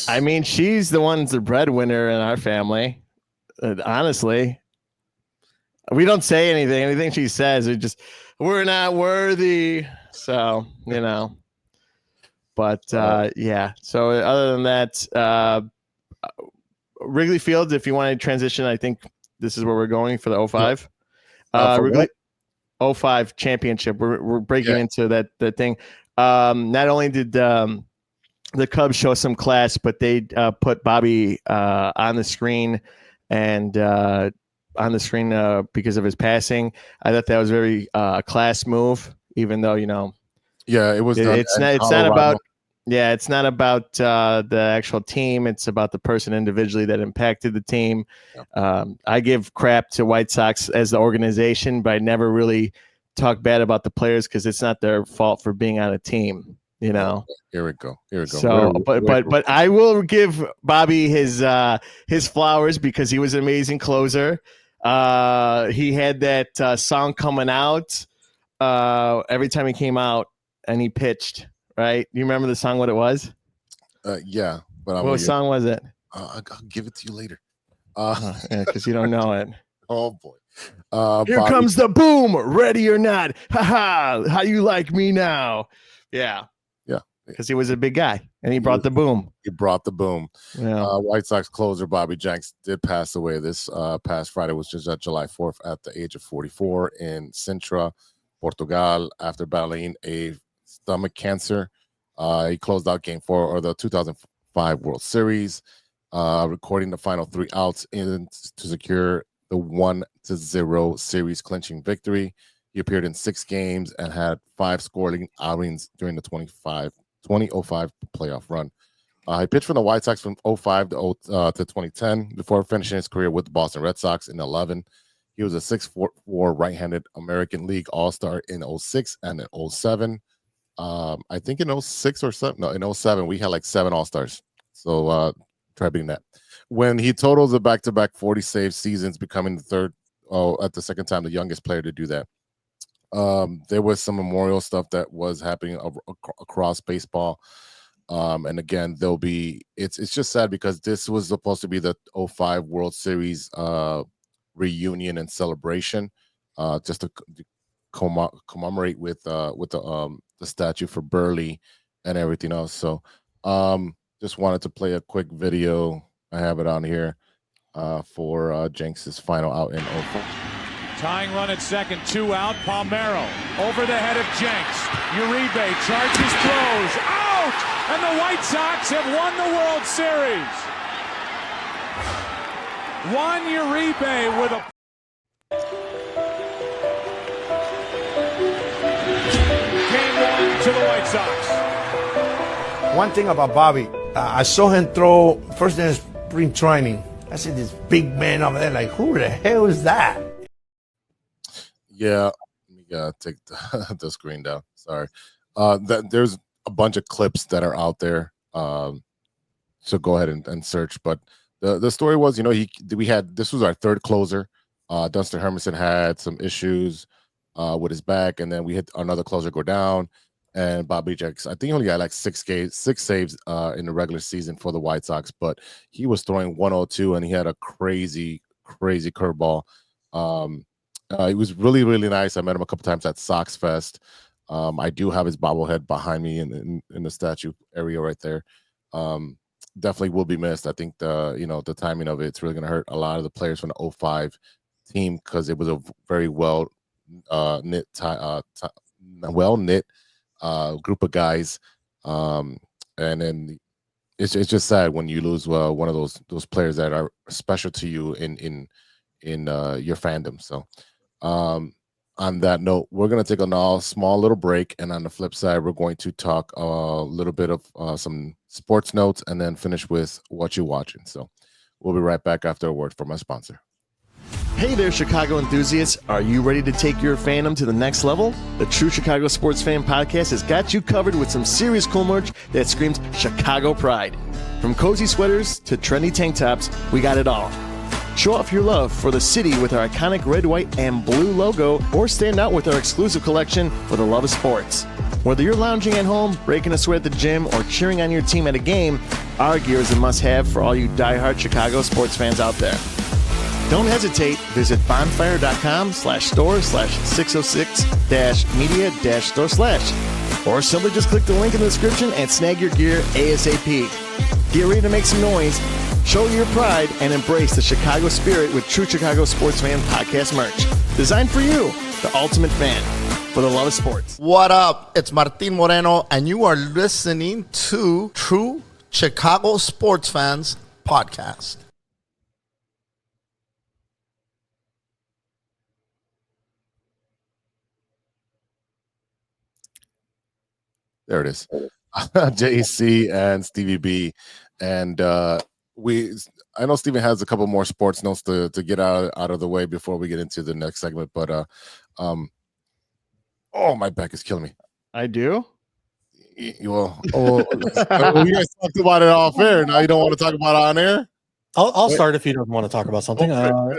I mean, she's the one's the breadwinner in our family. Honestly, we don't say anything. Anything she says, we're not worthy. So, but yeah. So other than that, Wrigley Field, if you want to transition, I think this is where we're going for the 05. Wrigley 05 championship. We're breaking into that thing. Not only did the Cubs show some class, but they put Bobby on the screen because of his passing. I thought that was very class move, even though, yeah, it was. It's not about. Yeah, it's not about the actual team. It's about the person individually that impacted the team. I give crap to White Sox as the organization, but I never really talk bad about the players because it's not their fault for being on a team. Here we go. So, but I will give Bobby his flowers because he was an amazing closer. He had that song coming out every time he came out and he pitched. Right? You remember the song? What it was? Yeah. But what song was it? I'll give it to you later. Because you don't know it. Oh boy. Here Bobby, comes the boom. Ready or not? Ha ha. How you like me now? Yeah. because he was a big guy and he brought the boom. He brought the boom. Yeah. White Sox closer Bobby Jenks did pass away this past Friday, which is July 4th at the age of 44 in Sintra, Portugal, after battling a stomach cancer. He closed out Game 4 or the 2005 World Series, recording the final 3 outs to secure the 1-0 series clinching victory. He appeared in 6 games and had 5 scoring outings during the 2005 playoff run. He pitched for the White Sox from 05 to 2010 before finishing his career with the Boston Red Sox in 11. He was a 6'4" right-handed American League All-Star in 06 and in 07. I think in 06 or 7, no, in 07, we had like 7 All-Stars. So try beating that. When he totals a back-to-back 40 save seasons, becoming at the second time, the youngest player to do that. There was some memorial stuff that was happening across baseball. And again, it's just sad because this was supposed to be the 05 World Series reunion and celebration, just to commemorate with the statue for Burley and everything else. So just wanted to play a quick video. I have it on here for Jenks' final out in 04. Tying run at second, 2 out. Palmeiro over the head of Jenks. Uribe charges, throws, out! And the White Sox have won the World Series. Juan Uribe with a... Game 1 to the White Sox. One thing about Bobby, I saw him throw first in spring training. I see this big man over there, like, who the hell is that? Yeah, let me take the screen down. Sorry. There's a bunch of clips that are out there. So go ahead and search. But the story was, this was our 3rd closer. Dunston Hermanson had some issues with his back, and then we had another closer go down. And Bobby Jenks, I think he only got like 6 saves in the regular season for the White Sox, but he was throwing 102 and he had a crazy curveball. It was really, really nice. I met him a couple times at Sox Fest. I do have his bobblehead behind me in the statue area right there. Definitely will be missed. I think the timing of it's really going to hurt a lot of the players from the 05 team because it was a very well knit group of guys. And then it's just sad when you lose one of those players that are special to you in your fandom. So on that note, we're going to take a small little break, and on the flip side, we're going to talk a little bit of some sports notes and then finish with what you're watching. So we'll be right back after a word from our sponsor. Hey there, Chicago enthusiasts. Are you ready to take your fandom to the next level? The True Chicago Sports Fan Podcast has got you covered with some serious cool merch that screams Chicago pride. From cozy sweaters to trendy tank tops, we got it all. Show off your love for the city with our iconic red, white, and blue logo, or stand out with our exclusive collection for the love of sports. Whether you're lounging at home, breaking a sweat at the gym, or cheering on your team at a game, our gear is a must-have for all you diehard Chicago sports fans out there. Don't hesitate. Visit bonfire.com/store/606-media-store/, or simply just click the link in the description and snag your gear ASAP. Get ready to make some noise, show your pride, and embrace the Chicago spirit with True Chicago Sports Fan Podcast merch. Designed for you, the ultimate fan, for the love of sports. What up? It's Martin Moreno, and you are listening to True Chicago Sports Fans Podcast. There it is. JC and Stevie B. And I know Steven has a couple more sports notes to get out of the way before we get into the next segment. But oh, my back is killing me. I do? You guys talked about it off air. Now you don't want to talk about it on air? I'll start if you don't want to talk about something. Go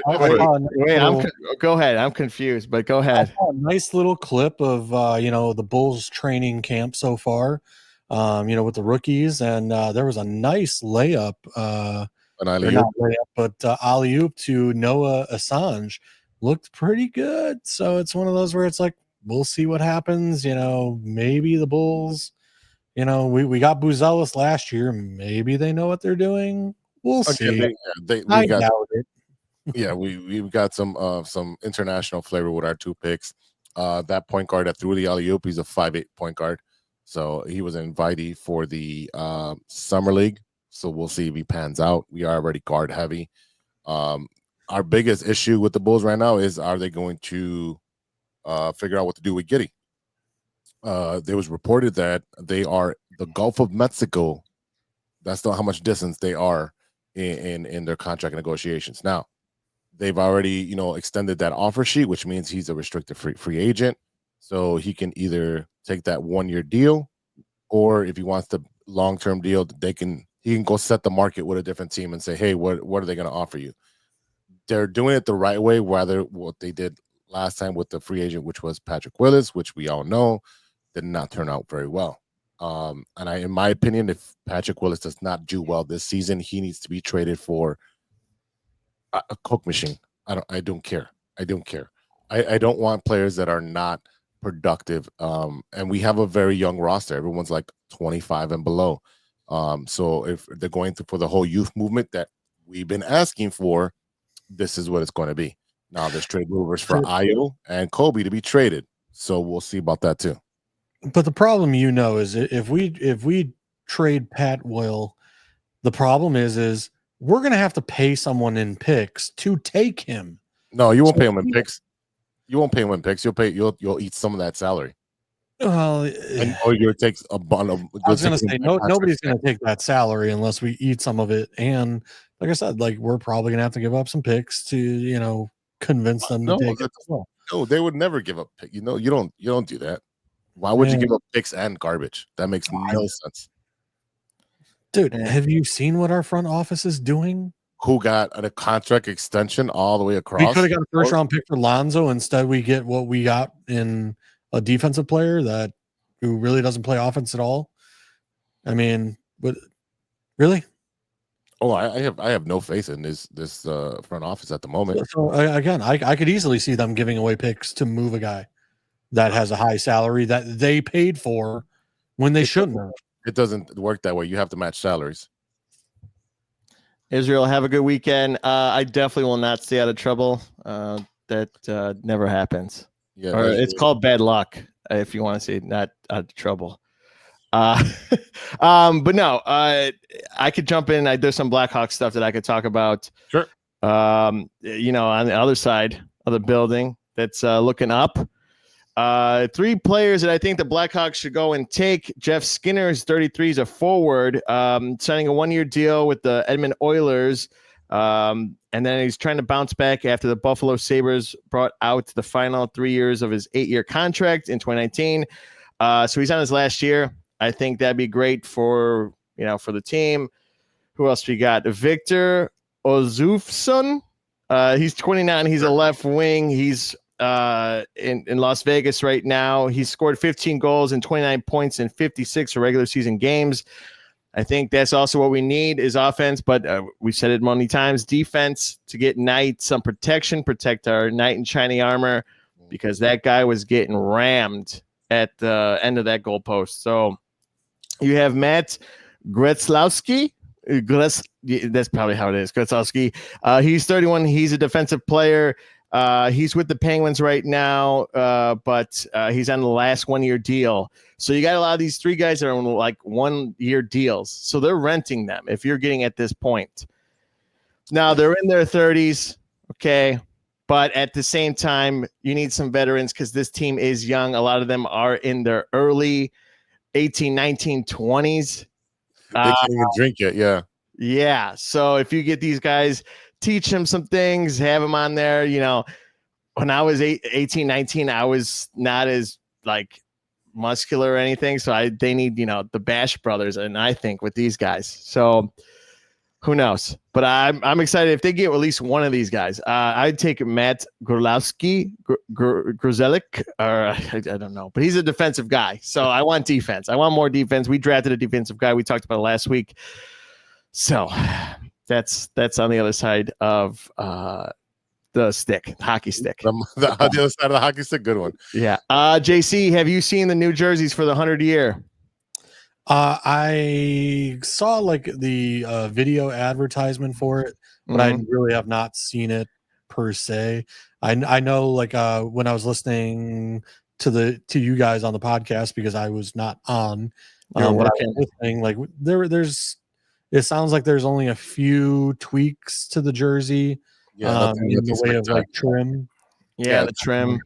ahead. I'm confused, but go ahead. A nice little clip of the Bulls training camp so far, with the rookies, and there was a nice layup, alley-oop to Noah Assange. Looked pretty good. So it's one of those where it's like, we'll see what happens. Maybe the Bulls You know, we got Buzelis last year. Maybe they know what they're doing. We'll see. I doubt it. Yeah, we've got some international flavor with our 2 picks. That point guard that threw the alley-oop, he's a 5'8" point guard. So he was an invitee for the summer league. So we'll see if he pans out. We are already guard heavy. Our biggest issue with the Bulls right now is, are they going to figure out what to do with Giddey? There was reported that they are the Gulf of Mexico. That's not how much distance they are in their contract negotiations. Now, they've already, extended that offer sheet, which means he's a restricted free agent. So he can either take that 1-year deal, or if he wants the long-term deal, he can go set the market with a different team and say, hey, what are they going to offer you? They're doing it the right way, rather what they did last time with the free agent, which was Patrick Willis, which we all know did not turn out very well. In my opinion, if Patrick Willis does not do well this season, he needs to be traded for a Coke machine. I don't care. I don't want players that are not productive. And we have a very young roster. Everyone's like 25 and below. So if they're going for the whole youth movement that we've been asking for, this is what it's going to be. Now there's trade rumors for Ayo and Kobe to be traded. So we'll see about that too. But the problem, is if we trade Pat Will, the problem is we're going to have to pay someone in picks to take him. No, you won't pay him in picks. You won't pay him in picks. You'll eat some of that salary. Well, or you'll take a bond of. I was going to say nobody's going to take that salary unless we eat some of it. And like I said, we're probably going to have to give up some picks to convince them to take it. No, they would never give up pick. You don't do that. Why would you give up picks and garbage? That makes no sense. Dude, have you seen what our front office is doing? Who got a contract extension all the way across? We could have got a first-round pick for Lonzo. Instead, we get what we got in a defensive player who really doesn't play offense at all. I mean, but really? Oh, I have no faith in this front office at the moment. So again, I could easily see them giving away picks to move a guy that has a high salary that they paid for when they shouldn't have. It doesn't work that way. You have to match salaries. Israel, have a good weekend. I definitely will not stay out of trouble. That never happens. Yeah, or it's called bad luck, if you want to say not out of trouble. But no, I could jump in. There's some Blackhawks stuff that I could talk about. Sure. On the other side of the building that's looking up. 3 players that I think the Blackhawks should go and take. Jeff Skinner is 33, is a forward, signing a 1-year deal with the Edmonton Oilers. And then he's trying to bounce back after the Buffalo Sabres brought out the final 3 years of his 8-year contract in 2019. So he's on his last year. I think that'd be great for the team. Who else we got? Victor Ozufson. He's 29. He's a left wing. He's in Las Vegas right now. He scored 15 goals and 29 points in 56 regular season games. I think that's also what we need is offense, but we've said it many times, defense to get Knight some protection, protect our Knight and shiny armor, because that guy was getting rammed at the end of that goalpost. So you have Matt Gretzlowski. That's probably how it is. Gretzlowski. He's 31. He's a defensive player. He's with the Penguins right now, but he's on the last 1-year deal. So you got a lot of these 3 guys that are on 1-year deals. So they're renting them if you're getting at this point. Now they're in their 30s, okay, but at the same time, you need some veterans because this team is young. A lot of them are in their early 18, 19, 20s. They can't even drink yet, yeah. Yeah, so if you get these guys, teach them some things, have them on there. When I was 18, 19, I was not as muscular or anything. So they need, the Bash brothers. And I think with these guys, so who knows, but I'm excited if they get at least one of these guys. I'd take Matt Grzelewski, Grzelek, or I don't know, but he's a defensive guy. So I want defense. I want more defense. We drafted a defensive guy. We talked about it last week. So that's on the other side of the stick, hockey stick. The other side of the hockey stick, good one. Yeah. JC, have you seen the new jerseys for the 100 year? I saw like the video advertisement for it, but I really have not seen it per se. I know like when I was listening to you guys on the podcast, because I was not on when I was listening, like there's it sounds like there's only a few tweaks to the jersey in the way of like trim. Yeah, the trim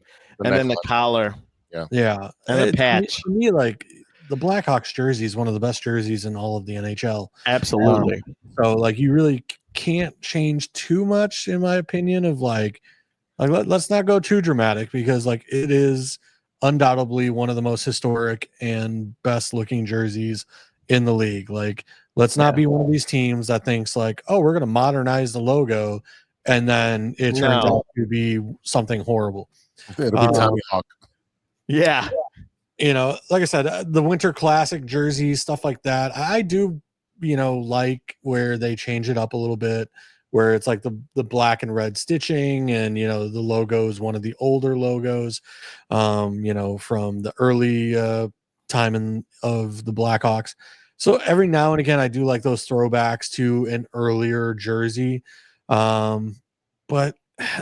and then the collar. Yeah. And the patch. For me, like the Blackhawks jersey is one of the best jerseys in all of the NHL. Absolutely. So like you really can't change too much, in my opinion, of like let's not go too dramatic, because like it is undoubtedly one of the most historic and best looking jerseys in the league. Like let's not be one of these teams that thinks like, oh, we're going to modernize the logo, and then it turns out to be something horrible. It'll be Tommy Hawk. Yeah. You know, like I said, the Winter Classic jerseys, stuff like that, I do, like where they change it up a little bit, where it's like the black and red stitching, and the logo is one of the older logos, from the early time of the Blackhawks. So every now and again, I do like those throwbacks to an earlier jersey. But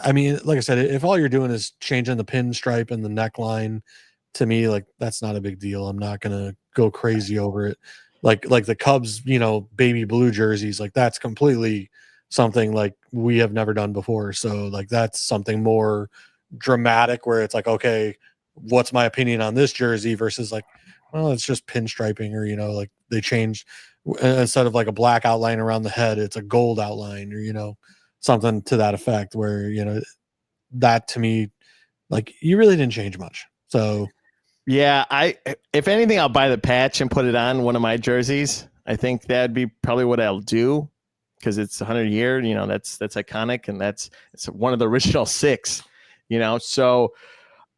I mean, like I said, if all you're doing is changing the pinstripe and the neckline, to me, like that's not a big deal. I'm not gonna go crazy over it. Like the Cubs, baby blue jerseys, like that's completely something like we have never done before. So like that's something more dramatic, where it's like, okay, what's my opinion on this jersey versus like, well, it's just pinstriping, or like they changed, instead of like a black outline around the head, it's a gold outline, or something to that effect, where that to me, like you really didn't change much. So yeah, if anything, I'll buy the patch and put it on one of my jerseys. I think that'd be probably what I'll do, because it's 100 year, that's iconic, and it's one of the original 6, So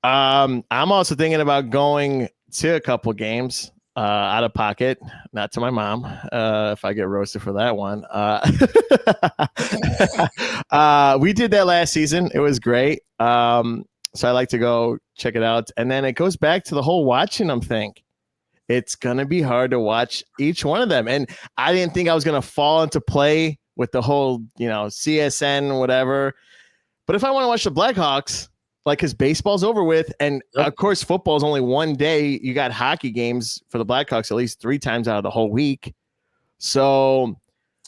I'm also thinking about going to a couple games out of pocket, not to my mom, if I get roasted for that one. We did that last season. It was great. So I like to go check it out. And then it goes back to the whole watching them thing. It's going to be hard to watch each one of them. And I didn't think I was going to fall into play with the whole, CSN, whatever. But if I want to watch the Blackhawks, like, because baseball's over with, and of course football is only one day. You got hockey games for the Blackhawks at least 3 times out of the whole week. So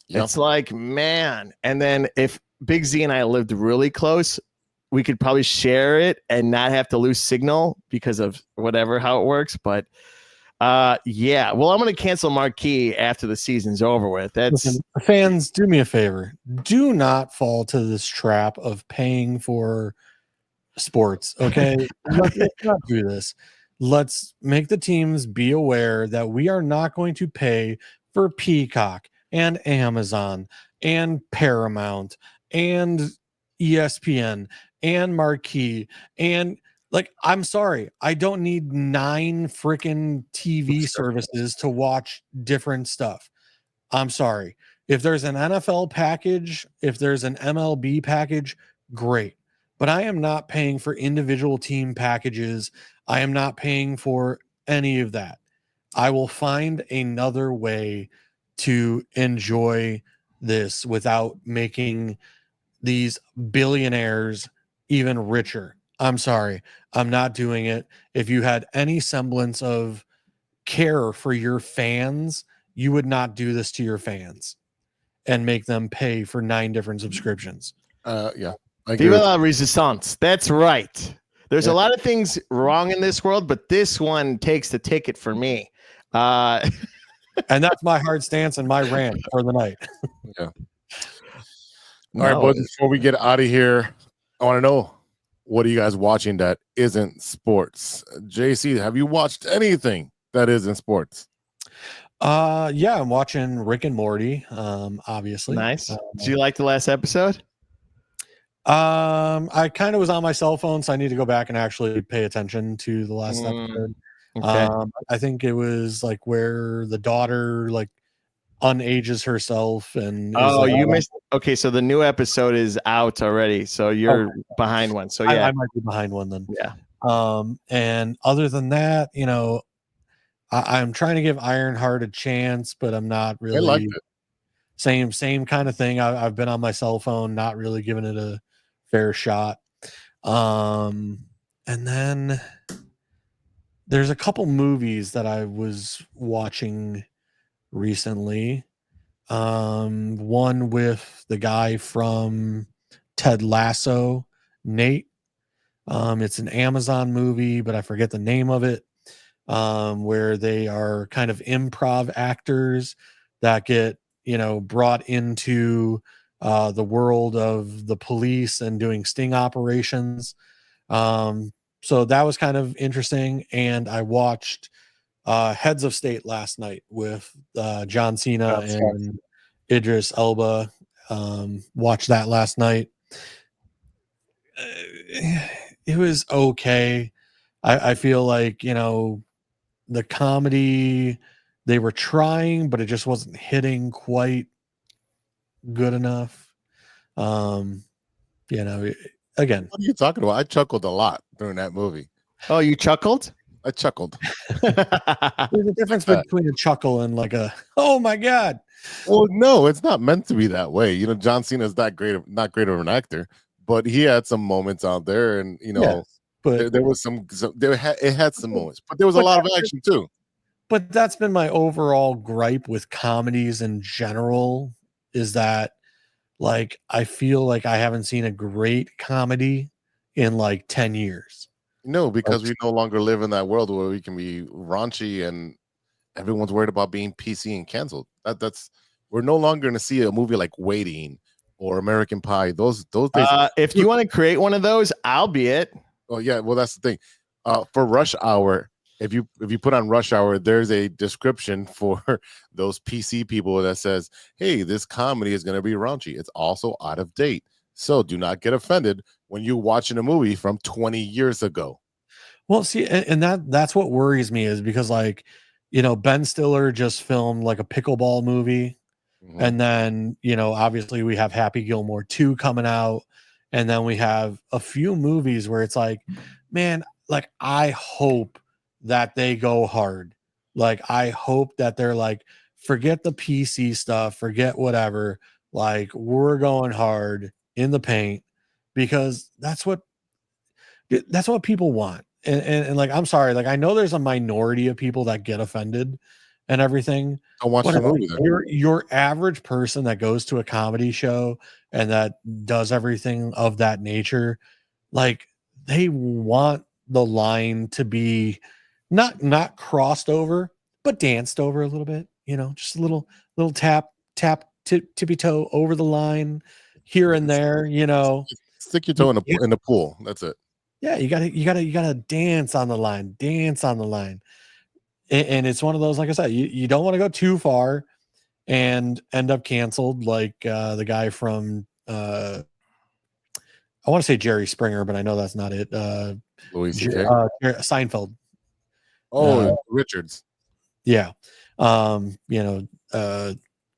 it's like, man. And then if Big Z and I lived really close, we could probably share it and not have to lose signal because of whatever, how it works. But yeah, well, I'm going to cancel Marquee after the season's over with. Listen, fans, do me a favor. Do not fall to this trap of paying for sports. Okay. Let's not do this. Let's make the teams be aware that we are not going to pay for Peacock and Amazon and Paramount and ESPN and Marquee, and like, I'm sorry, I don't need 9 freaking TV services to watch different stuff. I'm sorry. If there's an NFL package, if there's an MLB package, great. But I am not paying for individual team packages. I am not paying for any of that. I will find another way to enjoy this without making these billionaires even richer. I'm sorry. I'm not doing it. If you had any semblance of care for your fans, you would not do this to your fans and make them pay for 9 different subscriptions. Yeah. Viva la resistance. That's right. There's a lot of things wrong in this world, but this one takes the ticket for me. And that's my hard stance and my rant for the night. Yeah. All right, boys, before we get out of here, I want to know, what are you guys watching that isn't sports? JC, have you watched anything that isn't sports? Yeah, I'm watching Rick and Morty, obviously. Nice. Did you like the last episode? I kind of was on my cell phone, so I need to go back and actually pay attention to the last episode. Okay. I think it was like where the daughter like unages herself, and you missed. Okay, so the new episode is out already, so you're behind one. So yeah, I might be behind one then. Yeah. And other than that, I'm trying to give Ironheart a chance, but I'm not I liked really it. same kind of thing. I've been on my cell phone, not really giving it a fair shot. And then there's a couple movies that I was watching recently. One with the guy from Ted Lasso, Nate. It's an Amazon movie, but I forget the name of it. Where they are kind of improv actors that get, brought into the world of the police and doing sting operations. So that was kind of interesting. And I watched Heads of State last night with John Cena and Idris Elba. Watched that last night. It was okay. I feel like, the comedy, they were trying, but it just wasn't hitting quite good enough. Again, What are you talking about? I chuckled a lot during that movie. Oh, you chuckled? I chuckled. there's a difference between a chuckle and like a, oh my God. Well, no, it's not meant to be that way. John Cena's not great of an actor, but he had some moments out there, and but there was it had some moments, but there was a lot of action too. But that's been my overall gripe with comedies in general, is that like I feel like I haven't seen a great comedy in like 10 years. No, because we no longer live in that world where we can be raunchy and everyone's worried about being PC and canceled. That's we're no longer going to see a movie like Waiting or American Pie. Those days. If you want to create one of those, I'll be it. Oh yeah, well that's the thing. For Rush Hour, if you put on Rush Hour, there's a description for those PC people that says, "Hey, this comedy is going to be raunchy. It's also out of date, so do not get offended when you're watching a movie from 20 years ago." Well, see, and that's what worries me, is because like, Ben Stiller just filmed like a pickleball movie, and then obviously we have Happy Gilmore 2 coming out, and then we have a few movies where it's like, man, like I hope that they go hard. Like I hope that they're like, forget the PC stuff, forget whatever. Like we're going hard in the paint, because that's what people want. And like, I'm sorry, like I know there's a minority of people that get offended and everything. Don't watch the movie then. Your average person that goes to a comedy show and that does everything of that nature, like they want the line to be not crossed over, but danced over a little bit, just a little tap, tippy toe over the line here and there, Stick your toe in the pool. That's it. Yeah, you gotta dance on the line, and it's one of those, like I said, you don't want to go too far and end up canceled, like the guy from I want to say Jerry Springer, but I know that's not it. Louis C.K. Seinfeld. Richards. Yeah.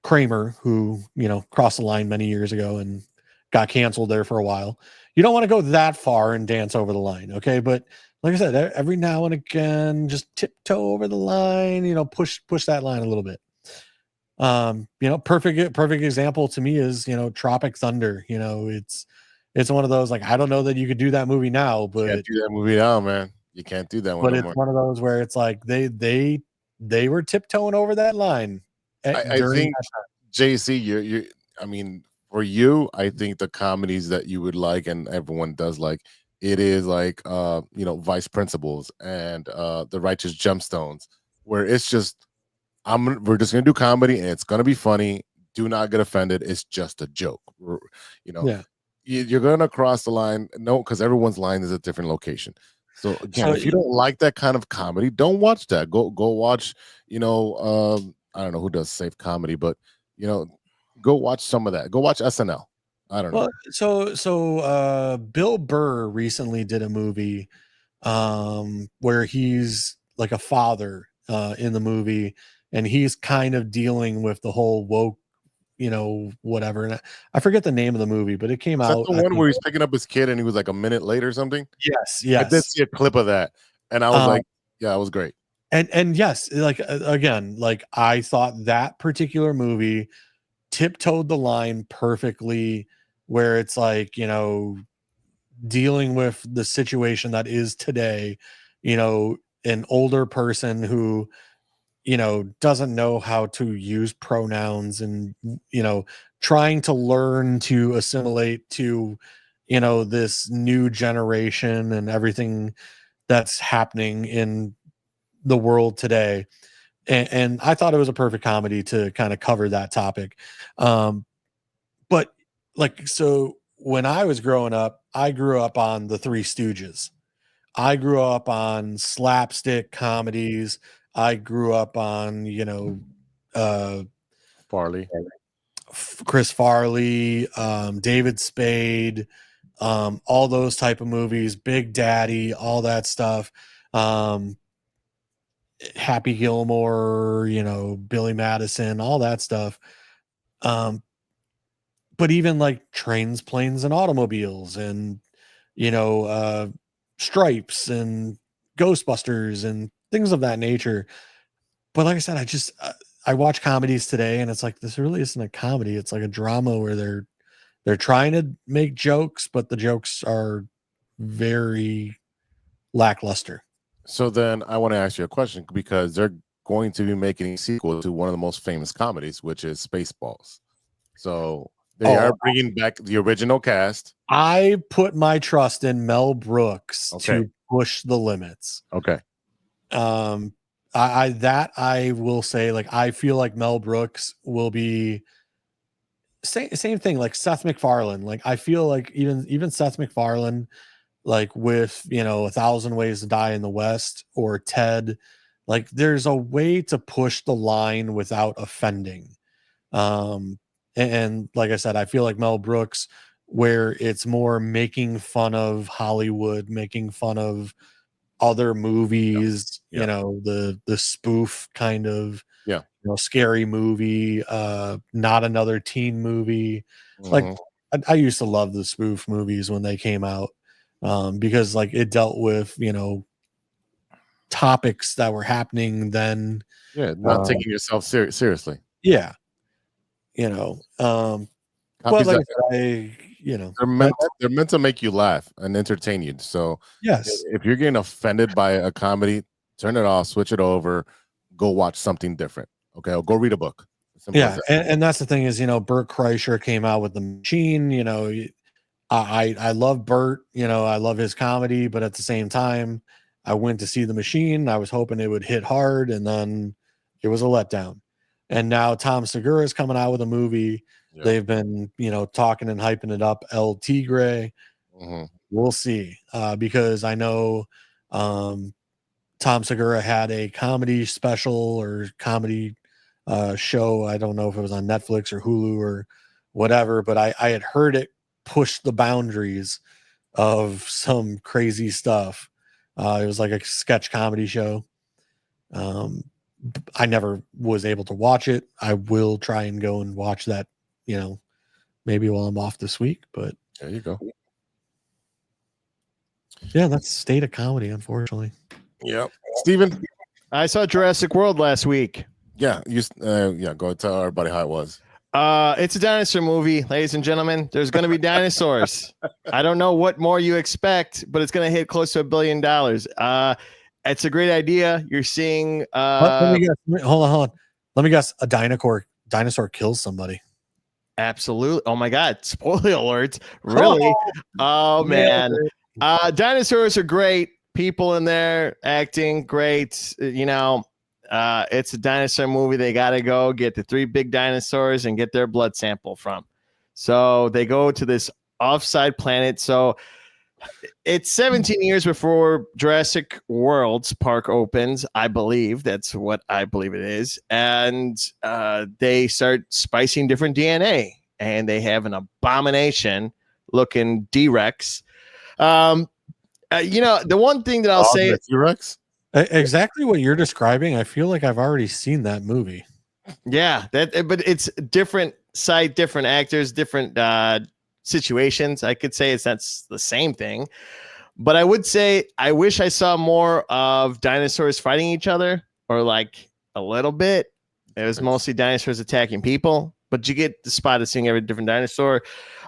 Kramer, who crossed the line many years ago and got canceled there for a while. You don't want to go that far and dance over the line, okay? But like I said, every now and again, just tiptoe over the line, push that line a little bit. Perfect example to me is, Tropic Thunder. It's one of those, like, I don't know that you could do that movie now, but you can't do that movie now, man. You can't do that one. But it's one of those where it's like they were tiptoeing over that line. I think JC, you're I mean, for you, I think the comedies that you would like and everyone does like, it is like Vice Principals and The Righteous Gemstones, where it's just we're just gonna do comedy and it's gonna be funny. Do not get offended. It's just a joke. Yeah. You're gonna cross the line. No, because everyone's line is a different location. So again, if you don't like that kind of comedy, don't watch that. Go watch, I don't know who does safe comedy, but go watch some of that. Go watch SNL. I don't know. Well, so Bill Burr recently did a movie where he's like a father in the movie, and he's kind of dealing with the whole woke, whatever. And I forget the name of the movie, but it came out. Is that the one where he's picking up his kid and he was like a minute late or something? Yes. I did see a clip of that, and I was like, yeah, it was great. And yes, like again, like I thought that particular movie tiptoed the line perfectly, where it's like, dealing with the situation that is today, an older person who, doesn't know how to use pronouns and, trying to learn to assimilate to, this new generation and everything that's happening in the world today. And I thought it was a perfect comedy to kind of cover that topic. But like, so when I was growing up, I grew up on the Three Stooges. I grew up on slapstick comedies. I grew up on, Farley, Chris Farley, David Spade, all those type of movies, Big Daddy, all that stuff. Happy Gilmore, Billy Madison, all that stuff. But even like Trains, Planes, and Automobiles, and Stripes and Ghostbusters and things of that nature. But like I said, I watch comedies today, and it's like, this really isn't a comedy. It's like a drama where they're trying to make jokes, but the jokes are very lackluster. So then I want to ask you a question, because they're going to be making a sequel to one of the most famous comedies, which is Spaceballs. So they are bringing back the original cast. I put my trust in Mel Brooks to push the limits. Okay. I will say, like, I feel like Mel Brooks will be same thing like Seth MacFarlane. Like, I feel like even Seth MacFarlane, like with 1,000 Ways to Die in the West or Ted, like there's a way to push the line without offending. And like I said, I feel like Mel Brooks, where it's more making fun of Hollywood, making fun of other movies, the spoof kind of, scary movie, Not Another Teen Movie. Like I used to love the spoof movies when they came out, because like it dealt with, topics that were happening then. Yeah, not taking yourself seriously. Yeah. But like they're meant to make you laugh and entertain you. So yes, if you're getting offended by a comedy, turn it off, switch it over, go watch something different. Okay, or go read a book. Yeah, and that's the thing is, Bert Kreischer came out with The Machine. I love Bert. I love his comedy, but at the same time, I went to see The Machine. I was hoping it would hit hard, and then it was a letdown. And now Tom Segura is coming out with a movie. Yeah. They've been, talking and hyping it up. El Tigre. We'll see, because I know Tom Segura had a comedy special or comedy show. I don't know if it was on Netflix or Hulu or whatever, but I had heard it push the boundaries of some crazy stuff. It was like a sketch comedy show. I never was able to watch it. I will try and go and watch that, maybe while I'm off this week, but there you go. Yeah, that's the state of comedy, unfortunately. Yep. Steven? I saw Jurassic World last week. Yeah, go tell everybody how it was. It's a dinosaur movie, ladies and gentlemen. There's going to be dinosaurs. I don't know what more you expect, but it's going to hit close to $1 billion. It's a great idea. You're seeing. Let me guess. Hold on. Let me guess. A dinosaur kills somebody. Absolutely. Oh my God! Spoiler alert! Really? Oh man! Dinosaurs are great. People in there acting great. It's a dinosaur movie. They got to go get the 3 big dinosaurs and get their blood sample from. So they go to this offside planet. So it's 17 years before Jurassic World's park opens. I believe that's what I believe it is. And they start spicing different DNA, and they have an abomination looking D-Rex. The one thing that I'll say, T-Rex. Exactly what you're describing. I feel like I've already seen that movie. Yeah, but it's different site, different actors, different situations. I could say it's not the same thing, But I would say I wish I saw more of dinosaurs fighting each other, or like a little bit. It was mostly dinosaurs attacking people, but you get the spot of seeing every different dinosaur.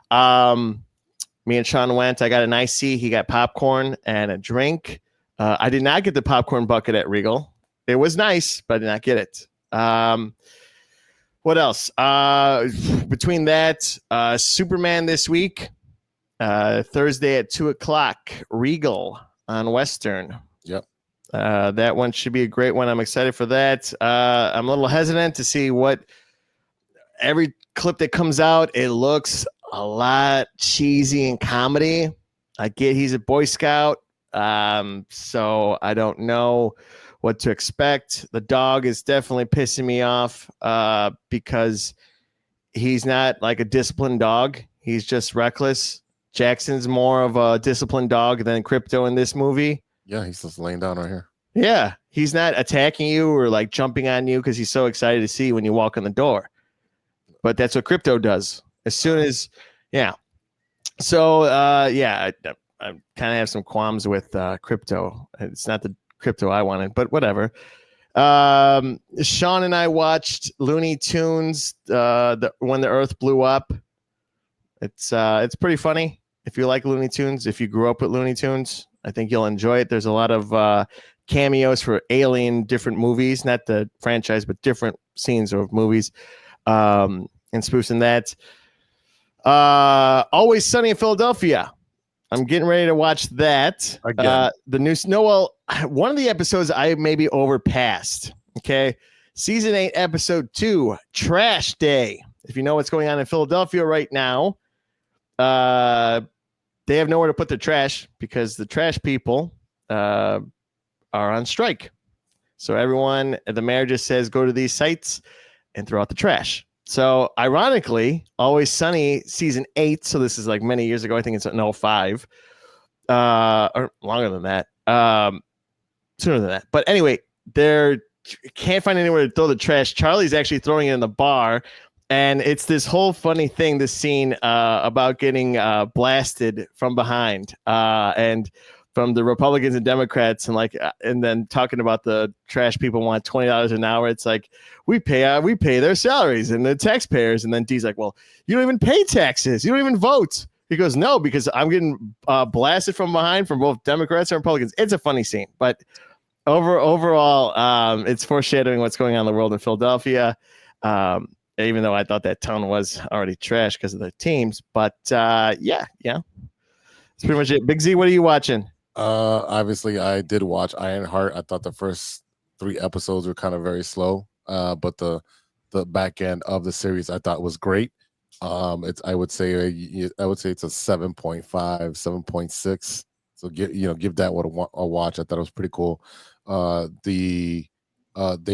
Me and Sean went. I got an icy. He got popcorn and a drink. I did not get the popcorn bucket at Regal. It was nice, but I did not get it. What else? Between that, Superman this week, Thursday at 2:00, Regal on Western. Yep. That one should be a great one. I'm excited for that. I'm a little hesitant to see what every clip that comes out. It looks a lot cheesy and comedy. I get he's a Boy Scout, so I don't know what to expect. The dog is definitely pissing me off because he's not like a disciplined dog. He's just reckless. Jackson's more of a disciplined dog than Crypto in this movie. Yeah, he's just laying down right here. Yeah, he's not attacking you or like jumping on you because he's so excited to see you when you walk in the door. But that's what Crypto does. As soon as, yeah. So, yeah, I kind of have some qualms with Crypto. It's not the Crypto I wanted, but whatever. Sean and I watched Looney Tunes when the Earth blew up. It's pretty funny. If you like Looney Tunes, if you grew up with Looney Tunes, I think you'll enjoy it. There's a lot of cameos for Alien, different movies, not the franchise, but different scenes of movies, and spoofing that. Always Sunny in Philadelphia. I'm getting ready to watch that. The new one of the episodes I maybe overpassed. Okay, season 8, episode 2, Trash Day. If you know what's going on in Philadelphia right now, they have nowhere to put their trash because the trash people are on strike. So everyone, the mayor just says, go to these sites and throw out the trash. So ironically, Always Sunny season 8. So this is like many years ago. I think it's in 2005, or longer than that, sooner than that. But anyway, they can't find anywhere to throw the trash. Charlie's actually throwing it in the bar. And it's this whole funny thing, this scene about getting blasted from behind and from the Republicans and Democrats, and then talking about the trash people want $20 an hour. It's like we pay their salaries and the taxpayers. And then D's like, well, you don't even pay taxes. You don't even vote. He goes, no, because I'm getting blasted from behind from both Democrats and Republicans. It's a funny scene, but overall, it's foreshadowing what's going on in the world in Philadelphia. Even though I thought that town was already trash because of the teams, but yeah, that's pretty much it. Big Z, what are you watching? Obviously, I did watch Ironheart. I thought the first 3 episodes were kind of very slow, but the back end of the series I thought was great. I would say it's a 7.5, 7.6. So give that a watch. I thought it was pretty cool. They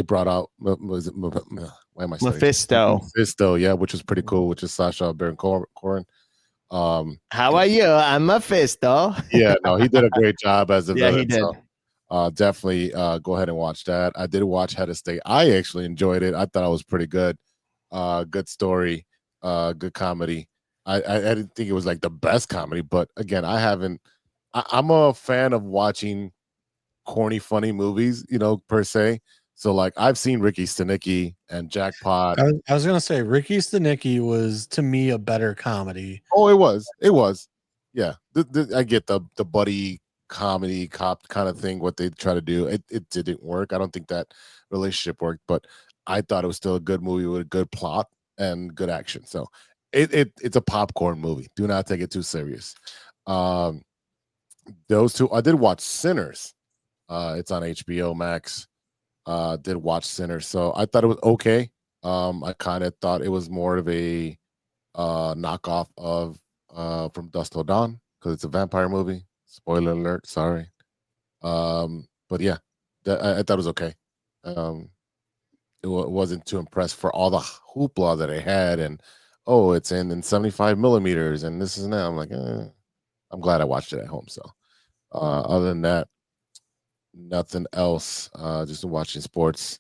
brought out why am I saying Mephisto, yeah, which was pretty cool, which is Sacha Baron Cohen. How are you? I'm Mephisto. Yeah, no, he did a great job as a villain. He did. So, definitely go ahead and watch that. I did watch Head of State. I actually enjoyed it. I thought it was pretty good. Good story, good comedy. I didn't think it was like the best comedy, but again, I'm a fan of watching corny, funny movies, per se. So like I've seen Ricky Stenicki and Jackpot. I was gonna say Ricky Stenicki was to me a better comedy. Oh, it was. Yeah, I get the buddy comedy cop kind of thing. What they try to do, it didn't work. I don't think that relationship worked, but I thought it was still a good movie with a good plot and good action. So it's a popcorn movie. Do not take it too serious. Those two, I did watch Sinners. It's on HBO Max. Did watch Sinners, so I thought it was okay. I kind of thought it was more of a knockoff of From Dusk Till Dawn because it's a vampire movie. Spoiler alert, sorry. But yeah, I thought it was okay. It wasn't too impressed for all the hoopla that it had, and it's in 75 millimeters and this and that. I'm like, I'm glad I watched it at home. So other than that, nothing else. Just watching sports,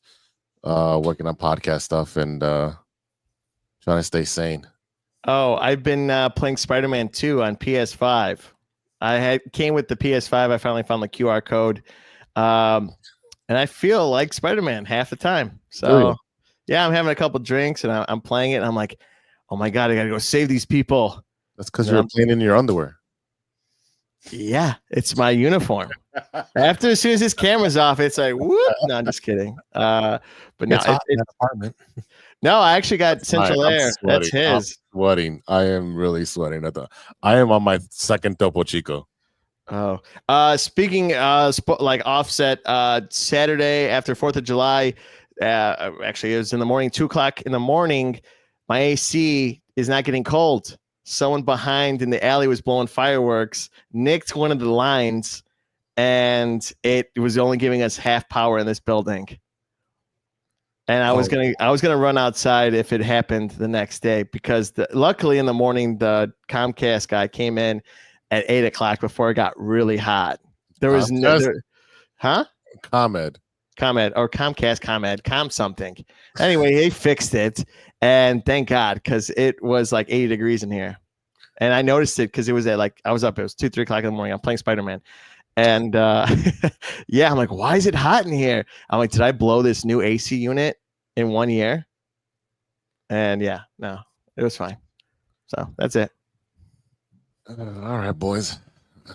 working on podcast stuff, and trying to stay sane. Oh, I've been playing Spider-Man 2 on PS5. I came with the PS5. I finally found the QR code. And I feel like Spider-Man half the time. So yeah, I'm having a couple drinks and I'm playing it. And I'm like, oh my God, I got to go save these people. That's because you're playing in your underwear. Yeah, it's my uniform. As soon as his camera's off, it's like, whoop. No, I'm just kidding. But no, it's hot in that apartment. No, I actually got central air. That's his. I'm sweating. I am really sweating. I am on my second Topo Chico. Oh, speaking like offset, Saturday after 4th of July, actually it was in the morning, 2:00 in the morning. My AC is not getting cold. Someone behind in the alley was blowing fireworks, nicked one of the lines, and it was only giving us half power in this building. And I was gonna run outside if it happened the next day because luckily in the morning the Comcast guy came in at 8:00 before it got really hot. There was ComEd or Comcast something. Anyway, he fixed it, and thank God because it was like 80 degrees in here, and I noticed it because it was at I was up. It was 2-3 o'clock in the morning. I'm playing Spider-Man, and yeah, I'm like, why is it hot in here? I'm like, did I blow this new AC unit in 1 year? And yeah, no, it was fine. So that's it. All right, boys.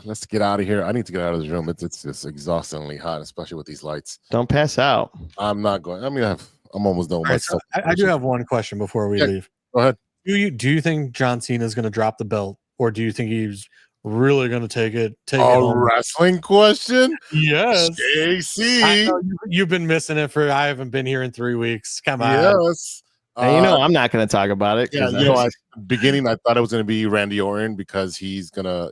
Let's get out of here. I need to get out of this room. It's just exhaustingly hot, especially with these lights. Don't pass out. I'm not going. I mean, I'm almost done with my stuff. I do have one question before we leave. Go ahead. Do you think John Cena is going to drop the belt, or do you think he's really going to take it? Wrestling question? Yes. JC. I know you've been missing it I haven't been here in 3 weeks. Come on. Yes. And I'm not going to talk about it. Yeah, at the beginning, I thought it was going to be Randy Orton because he's going to,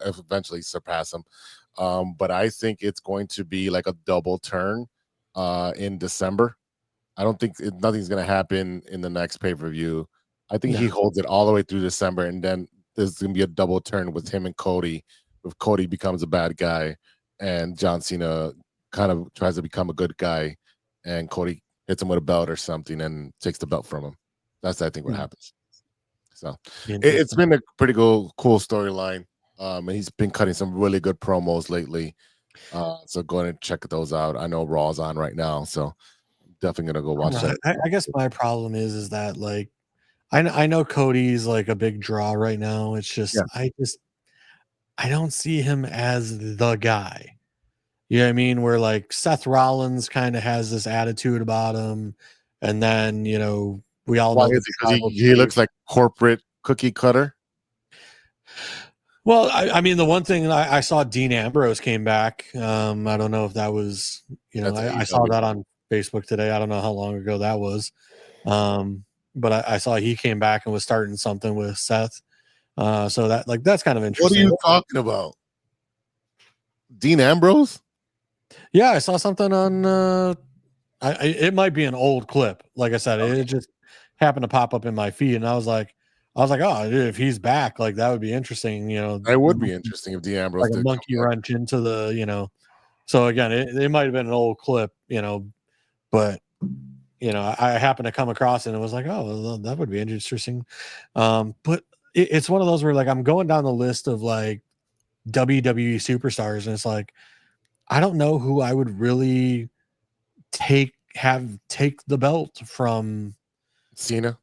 eventually surpass him. But I think it's going to be like a double turn in December. I don't think nothing's going to happen in the next pay-per-view. I think he holds it all the way through December, and then there's going to be a double turn with him and Cody. If Cody becomes a bad guy and John Cena kind of tries to become a good guy, and Cody hits him with a belt or something and takes the belt from him. That's, I think, what happens. So it's been a pretty cool storyline. And he's been cutting some really good promos lately. So go ahead and check those out. I know Raw's on right now, so definitely gonna go watch that. I guess my problem is that like I know Cody's like a big draw right now. It's just I don't see him as the guy. You know what I mean? Where like Seth Rollins kind of has this attitude about him, and then we all know because he looks like corporate cookie cutter. Well, I mean, the one thing I saw Dean Ambrose came back. I don't know if that was I saw that on Facebook today. I don't know how long ago that was, but I saw he came back and was starting something with Seth. So that's kind of interesting. What are you talking about? Dean Ambrose? Yeah, I saw something on. It might be an old clip. Like I said, it just happened to pop up in my feed, and I was like, oh, dude, if he's back, like that would be interesting. That would be interesting if Dean Ambrose like a monkey wrench into the. So again, it might have been an old clip, but I happened to come across it and it was like, oh, well, that would be interesting. But it's one of those where like I'm going down the list of like WWE superstars, and it's like, I don't know who I would really take the belt from. Cena.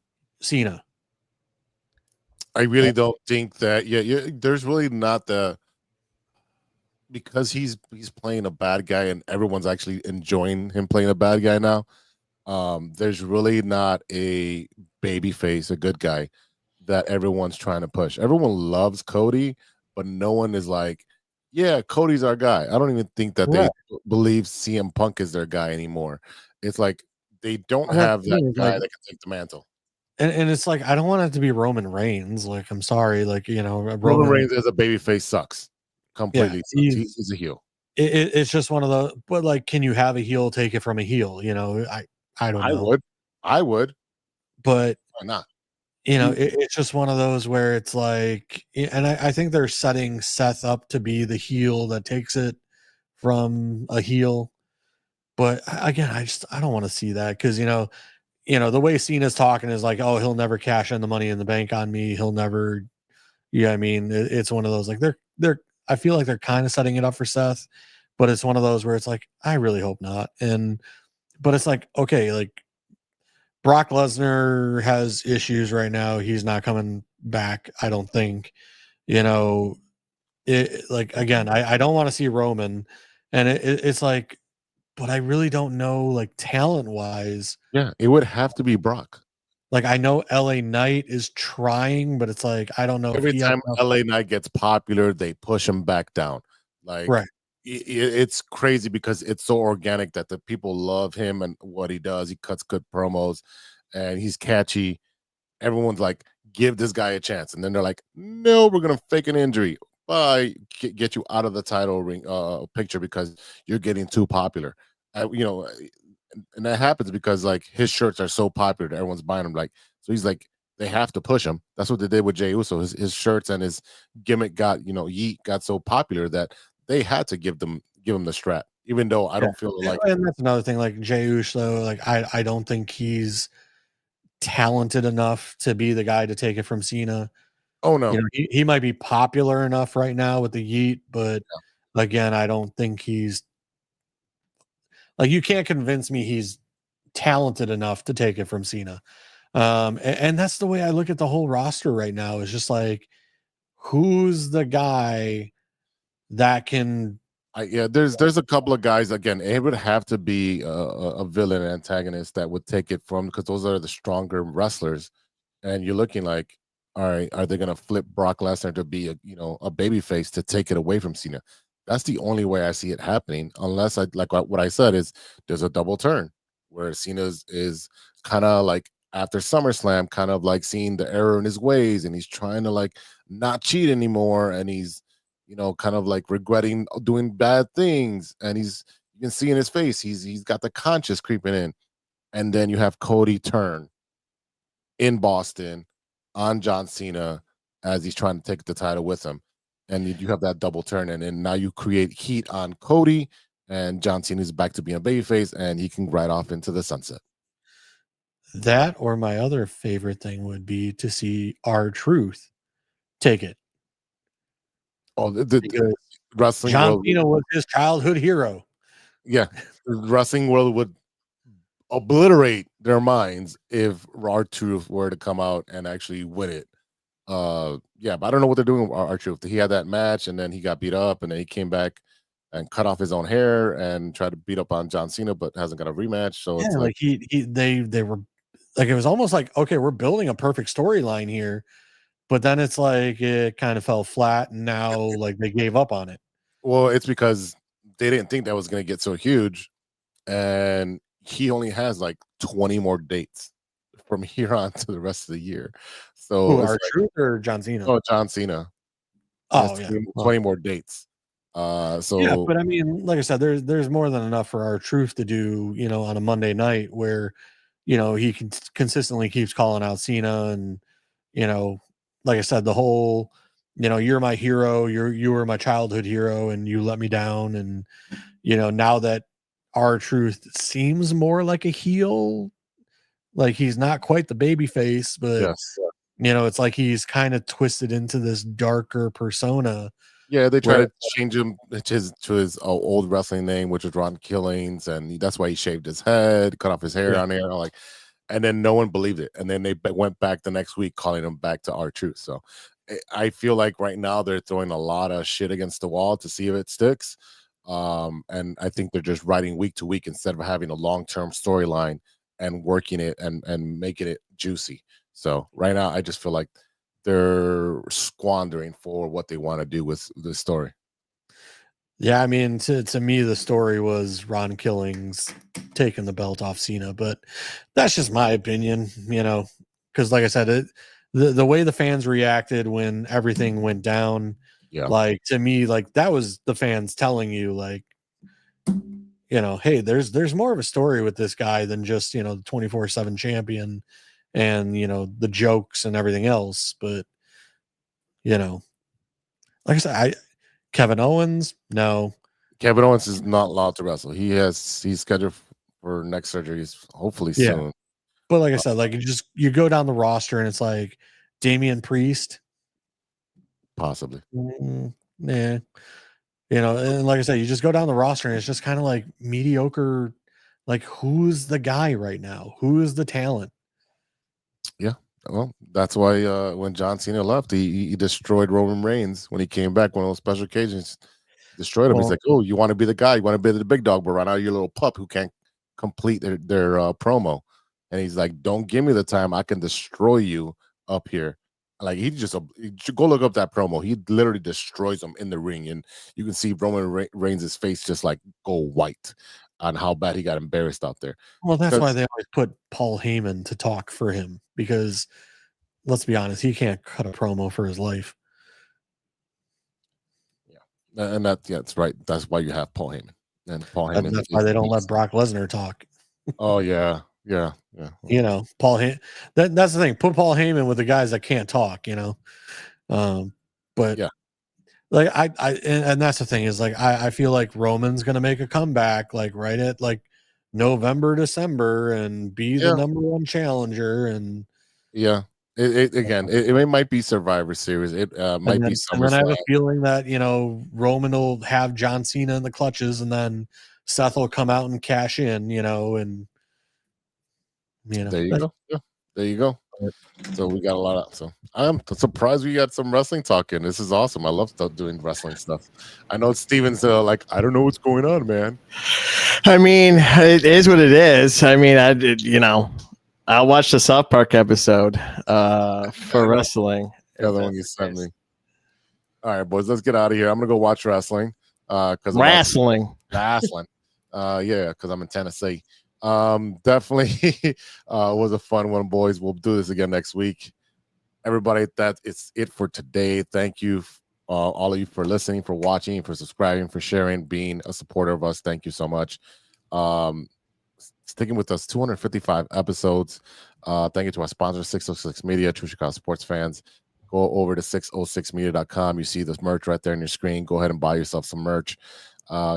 I really don't think that. Yeah, there's really not because he's playing a bad guy and everyone's actually enjoying him playing a bad guy now. There's really not a baby face, a good guy that everyone's trying to push. Everyone loves Cody, but no one is like, yeah, Cody's our guy. I don't even think that they believe CM Punk is their guy anymore. It's like they don't have that guy that can take the mantle. And it's like, I don't want it to be Roman Reigns. Like, I'm sorry. Like, Roman Reigns as a babyface sucks. Completely. Yeah, he's a heel. It's just one of the, but like, can you have a heel take it from a heel? I don't know. I would. But why not? It's just one of those where it's like, and I think they're setting Seth up to be the heel that takes it from a heel. But again, I don't want to see that because, the way Cena's talking is like, oh, he'll never cash in the Money in the Bank on me. He'll never, I mean, it's one of those, like they're I feel like they're kind of setting it up for Seth, but it's one of those where it's like, I really hope not. But it's like, okay, like Brock Lesnar has issues right now. He's not coming back, I don't think. Like, again, I don't want to see Roman, and it's like, but I really don't know, like, talent wise. Yeah, it would have to be Brock. Like, I know LA Knight is trying, but it's like, I don't know. Every if he has time enough. LA Knight gets popular, they push him back down. Like, Right. it's crazy because it's so organic that the people love him and what he does. He cuts good promos and he's catchy. Everyone's like, give this guy a chance. And then they're like, no, we're going to fake an injury. Bye. Get you out of the title ring picture because you're getting too popular. And that happens because like his shirts are so popular that everyone's buying them. Like, so he's like, they have to push him. That's what they did with Jey Uso. His shirts and his gimmick got, Yeet got so popular that they had to give him the strap, even though I don't feel like. And that's another thing. Like Jey Uso, like I don't think he's talented enough to be the guy to take it from Cena. Oh no, he might be popular enough right now with the Yeet, but again, I don't think he's like, you can't convince me he's talented enough to take it from Cena. And that's the way I look at the whole roster right now. Is just like, who's the guy that can? There's a couple of guys. Again, it would have to be a villain antagonist that would take it from, because those are the stronger wrestlers. And you're looking like, all right, are they gonna flip Brock Lesnar to be a baby face to take it away from Cena? That's the only way I see it happening, unless what I said is there's a double turn where Cena is kind of like after SummerSlam, kind of like seeing the error in his ways, and he's trying to like not cheat anymore, and he's kind of like regretting doing bad things, and you can see in his face he's got the conscience creeping in. And then you have Cody turn in Boston on John Cena as he's trying to take the title with him, and you have that double turn, and then now you create heat on Cody, and John Cena is back to being a babyface, and he can ride off into the sunset. That, or my other favorite thing would be to see R-Truth take it. Oh, the wrestling John world, Cena was his childhood hero. Yeah, the wrestling world would obliterate their minds if R-Truth were to come out and actually win it. But I don't know what they're doing with R-Truth. He had that match, and then he got beat up, and then he came back and cut off his own hair and tried to beat up on John Cena, but hasn't got a rematch. So Yeah, it's like they were like, it was almost like, okay, we're building a perfect storyline here, but then it's like it kind of fell flat, and now like they gave up on it. Well, it's because they didn't think that was going to get so huge, and he only has like 20 more dates from here on to the rest of the year. So R-Truth or John Cena? Oh, John Cena. Oh, yeah. 20 more dates. Yeah, but I mean, like I said, there's more than enough for R-Truth to do, on a Monday night where, he consistently keeps calling out Cena, and, like I said, the whole, you're my hero, you were my childhood hero, and you let me down, and now that R-Truth seems more like a heel, like he's not quite the baby face, but yes. It's like he's kind of twisted into this darker persona. Yeah, they try to change him to his old wrestling name, which was Ron Killings, and that's why he shaved his head, cut off his hair on there, and then no one believed it, and then they went back the next week calling him back to R-Truth. So I feel like right now they're throwing a lot of shit against the wall to see if it sticks, and I think they're just writing week to week instead of having a long-term storyline and working it and making it juicy. So right now I just feel like they're squandering for what they want to do with the story. Yeah, I mean, to me, the story was Ron Killings taking the belt off Cena, but that's just my opinion, because like I said, the way the fans reacted when everything went down, like, to me, like, that was the fans telling you, like, hey, there's more of a story with this guy than just, the 24/7 champion and, the jokes and everything else. But, like I said, Kevin Owens, no. Kevin Owens is not allowed to wrestle. He's scheduled for neck surgeries, hopefully soon. But like I said, like, you go down the roster and it's like Damian Priest, possibly. Yeah. And like I said, you just go down the roster and it's just kind of like mediocre. Like, who's the guy right now? Who is the talent? Yeah. Well, that's why when John Cena left, he destroyed Roman Reigns when he came back. One of those special occasions, destroyed him. He's like, "Oh, you want to be the guy? You want to be the big dog? But right now, you're a little pup who can't complete their promo." And he's like, "Don't give me the time. I can destroy you up here." Like he should go look up that promo. He literally destroys him in the ring, and you can see Roman Reigns' face just like go white on how bad he got embarrassed out there. Well, that's why they always put Paul Heyman to talk for him, because let's be honest, he can't cut a promo for his life. Yeah, and that's right. That's why you have Paul Heyman, and Paul Heyman. That's why they don't let Brock Lesnar talk. Oh yeah. Paul Heyman. That's the thing. Put Paul Heyman with the guys that can't talk. But yeah. Like and that's the thing is like I feel like Roman's gonna make a comeback like right at like November, December, and be the number one challenger. And it might be Survivor Series. It might be SummerSlam. And then I have a feeling that Roman will have John Cena in the clutches, and then Seth will come out and cash in. And there you go. Yeah, there you go. So we got a lot of. So I'm surprised we got some wrestling talking. This is awesome. I love doing wrestling stuff. I know Steven's like, I don't know what's going on, man. I mean, it is what it is. I mean, I watched the South Park episode for wrestling. The other one you sent me. All right, boys, let's get out of here. I'm gonna go watch wrestling. Wrestling. Yeah, because I'm in Tennessee. Definitely was a fun one, boys. We'll do this again next week. Everybody, that is it for today. Thank you, all of you, for listening, for watching, for subscribing, for sharing, being a supporter of us. Thank you so much. Sticking with us, 255 episodes. Thank you to our sponsor, 606 Media, True Chicago Sports Fans. Go over to 606media.com. You see this merch right there on your screen. Go ahead and buy yourself some merch.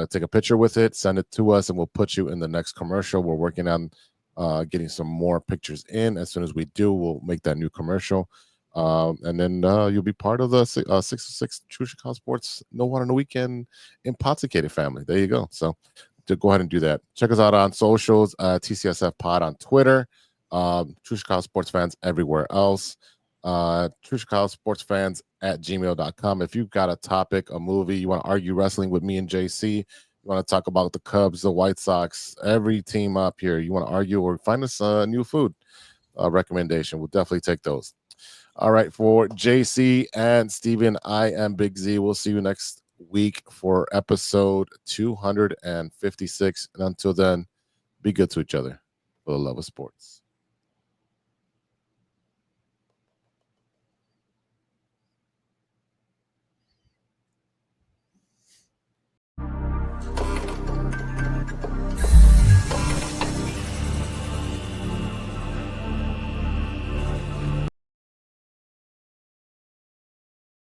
Take a picture with it, send it to us, and we'll put you in the next commercial. We're working on getting some more pictures in. As soon as we do, we'll make that new commercial. And then you'll be part of the 606 True Chicago Sports No One on the Weekend Impazzicated family. There you go. So to go ahead and do that. Check us out on socials, TCSF Pod on Twitter, True Chicago Sports Fans everywhere else. True Chicago Sports Fans at gmail.com. If you've got a topic, a movie, you want to argue wrestling with me and JC, you want to talk about the Cubs, the White Sox, every team up here, you want to argue or find us a new food recommendation, we'll definitely take those. All right, for JC and Steven, I am Big Z. We'll see you next week for episode 256. And until then, be good to each other for the love of sports.